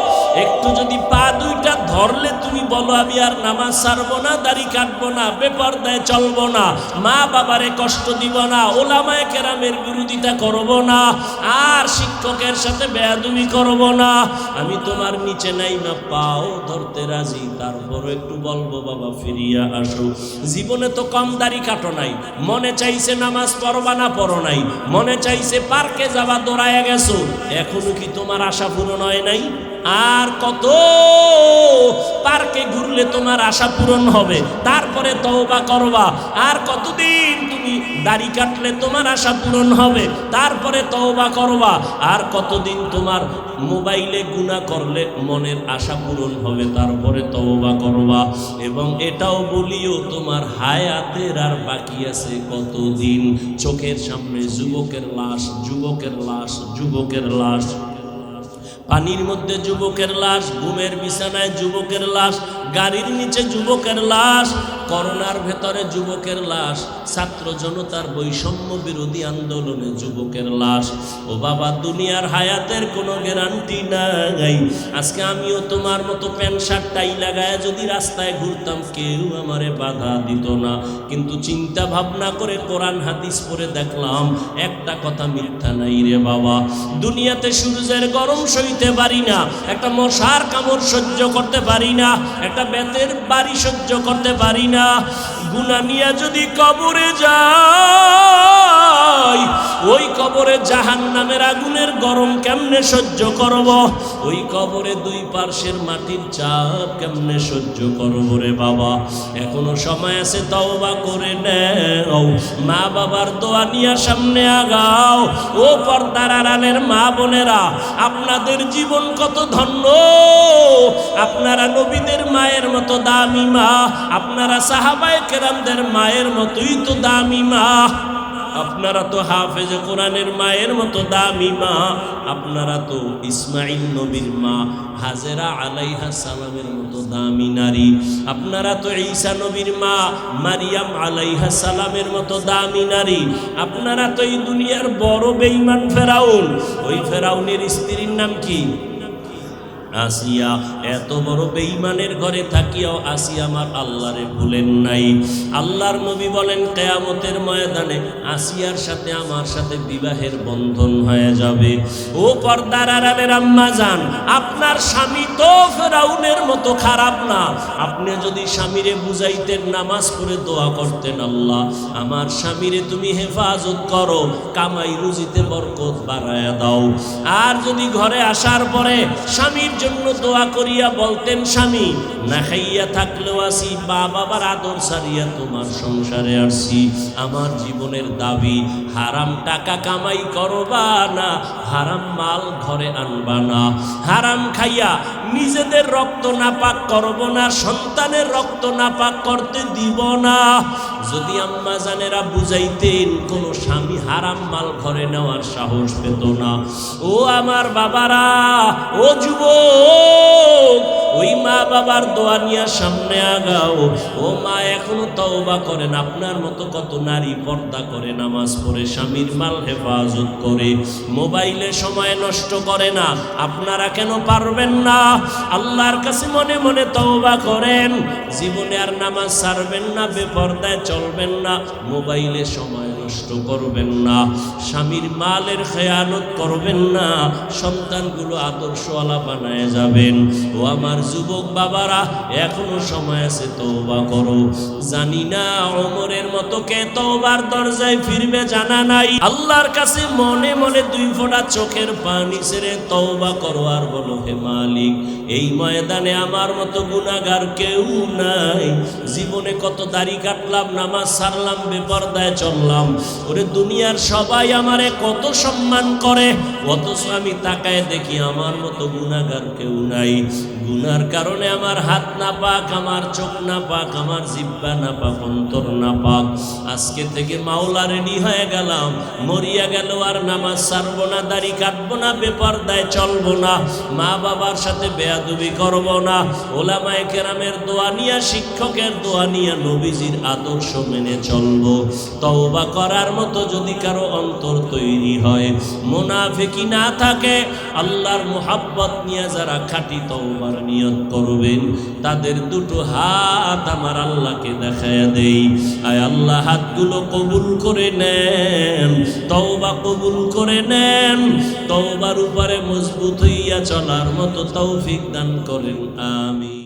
একটু যদি পা দুইটা ধরলে তুমি বলো আমি আর নামাজ ছাড়বো না, দাড়ি কাটবো না, বেপরদায় চলবো না, মা বাবারে কষ্ট দিব না, ওলামায়ে কেরামের বিরোধিতা করব না, আর শিক্ষকের সাথে বেয়াদবি করব না, আমি তোমার নিচে নাই না পাও ধরতে রাজি, তারপর একটু বলবো বাবা ফিরিয়া আসো। জীবনে তো কম দাড়ি কাটো নাই, মনে চাইছে নামাজ পড়বা না পড়ো নাই, মনে চাইছে পার্কে যাবা দৌড়ায়া গেছো, এখনো কি তোমার আশা পূরণ হয় নাই? আর কত পার্কে ঘুরলে তোমার আশা পূরণ হবে, তারপরে তওবা করবা। আর কতদিন তুমি দাড়ি কাটলে তোমার আশা পূরণ হবে, তারপরে তওবা করবা। আর কতদিন তোমার মোবাইলে গুনাহ করলে মনের আশা পূরণ হবে, তারপরে তওবা করবা। এবং এটাও বলিও তোমার হায়াতের আর বাকি আছে কতদিন। চোখের সামনে যুবকের লাশ, যুবকের লাশ, যুবকের লাশ, পানির মধ্যে যুবকের লাশ, ঘুমের বিছানায় যুবকের লাশ, গাড়ির নিচে যুবকের লাশ, করোনার ভেতরে যুবকের লাশ, ছাত্র জনতার বৈষম্য বিরোধী আন্দোলনে যুবকের লাশ। ও বাবা, দুনিয়ার হায়াতের কোনো গ্যারান্টি নাই। আজকে আমিও তোমার মতো প্যান্ট শার্ট টাই লাগায় যদি রাস্তায় ঘুরতাম, কেউ আমারে বাধা দিত না। কিন্তু চিন্তা ভাবনা করে কোরআন হাদিস পড়ে দেখলাম একটা কথা মিথ্যা নাই রে বাবা। দুনিয়াতে সূর্যের গরম সইতে পারি না, একটা মশার কামড় সহ্য করতে পারি না, একটা বেতের বাড়ি সহ্য করতে পারি না। গুনাহ নিয়ে যদি কবরে যাই, ওই কবরে জাহান্নামের আগুনের গরম কেমনে সহ্য করব? ওই কবরে দুই পার্শ্বের মাটির চাপ কেমনে সহ্য করব রে বাবা? এখনো সময় আছে, তওবা করে নাও, মা বাবার দোয়া নিয়ে সামনে আগাও। ও পর্দার আড়ালের মা বোনেরা, আপনাদের জীবন কত ধন্য। আপনারা নবীদের মায়ের মতো দামি মা, আপনারা সাহাবায়ে কেরামদের মায়ের মতোই তো দামি মা, আপনারা তো হাফেজ কোরআনের মায়ের মতো দামি মা, আপনারা তো ইসমাইল নবীর মা হাজেরা আলাইহা সালামের মতো দামি নারী, আপনারা তো ঈসা নবীর মা মারিয়াম আলাইহা সালামের মতো দামি নারী, আপনারা তো এই দুনিয়ার বড় বেঈমান ফেরাউন, ওই ফেরাউনের স্ত্রীর নাম কি? আসিয়া। এত বড় বেঈমানের ঘরে থাকিয়াও আসিয়া আমার আল্লাহরে ভুলেন নাই। আল্লাহর নবী বলেন কিয়ামতের ময়দানে আসিয়ার সাথে আমার সাথে বিবাহের বন্ধন হয়ে যাবে। ও পর্দার আড়ালের আম্মা জান, আপনার স্বামী তো ফেরাউনের মতো খারাপ না। আপনি যদি স্বামীরে বুঝাইতেন, নামাজ পড়ে দোয়া করতেন, আল্লাহ আমার স্বামীরে তুমি হেফাজত করো, কামাই রুজিতে বরকত বাড়ায়া দাও। আর যদি ঘরে আসার পরে স্বামীর জন্য দোয়া করিয়া বলতেন, স্বামী না খাইয়া থাকলেও আসি, বাবার আদর সারিয়া তোমার সংসারে আসছি, আমার জীবনের দাবি হারাম টাকা কামাই করবা না, হারাম মাল ঘরে আনবা না, হারাম খাইয়া নিজেদের রক্ত নাপাক করব না, সন্তানের রক্ত নাপাক করতে দিব না। যদি আম্মা জানেরা বুঝাইতেন, কোন স্বামী হারাম মাল ঘরে নেওয়ার সাহস পেত না। ও আমার বাবারা, ও যুবক, ওই মা বাবার দোয়া নিয়ে সামনে আগাও। ও মা, এখনো তওবা করেন। আপনার মতো কত নারী পর্দা করে, নামাজ পড়ে, স্বামীর মাল হেফাজত করে, মোবাইলে সময় নষ্ট করে না। আপনারা কেন পারবেন না? আল্লাহর কাছে মনে মনে তওবা করেন, জীবনে আর নামাজ ছাড়বেন না, বেপরদায় চলবেন না, মোবাইলে সময় নষ্ট করবেন না, স্বামীর মালের খেয়ানত করবেন না, সন্তানগুলো আদর্শওয়ালা বানায় যাবেন। ও আমার যুবক বাবারা, এখনো সময় আছে, তওবা করো। জানি না ওমরের মতো কে তওবার দরজায় ফিরবে, জানা নাই। আল্লাহর কাছে মনে মনে দুই ফোঁটা চোখের পানি ছেড়ে তওবা করো আর বলো, হে মালিক, এই ময়দানে আমার মতো গুনাহগার কেউ নাই। জীবনে কত দাড়ি কাটলাম, নামাজ ছাড়লাম, বেপরদায় চললাম, ওরে দুনিয়ার সবাই আমারে কত সম্মান করে, অথচ আমি তাকায় দেখি আমার মতো গুনাহগার কেউ নাই। গুনার কারণে আমার হাত না পাক, আমার চোখ না পাক, আমার জিহ্বা না পাক, অন্তর না পাক। আজকে থেকে মাওলা রেডি হয়ে গেলাম, মরিয়া গেল আর নামাজ ছাড়বো না, দাড়ি কাটবো না, বেপরদায় চলবো না, মা বাবার সাথে বেয়াদবি করবো না, ওলামায়ে কেরামের দোয়া নিয়া, শিক্ষকের দোয়া নিয়া, নবীজির আদর্শ মেনে চলবো। তওবা করা করার মতো যদি কারো অন্তর তৈরি হয়, মুনাফিকি না থাকে, আল্লাহর মুহাব্বত নিয়ে যারা খাঁটি তওবার নিয়ত করবেন, তাদের দুটো হাত আমার আল্লাহকে দেখায়া দেই। আয় আল্লাহ, হাতগুলো কবুল করে নেন, তওবা কবুল করে নেন, তওবার উপরে মজবুত হইয়া চলার মতো তৌফিক দান করেন। আমিন।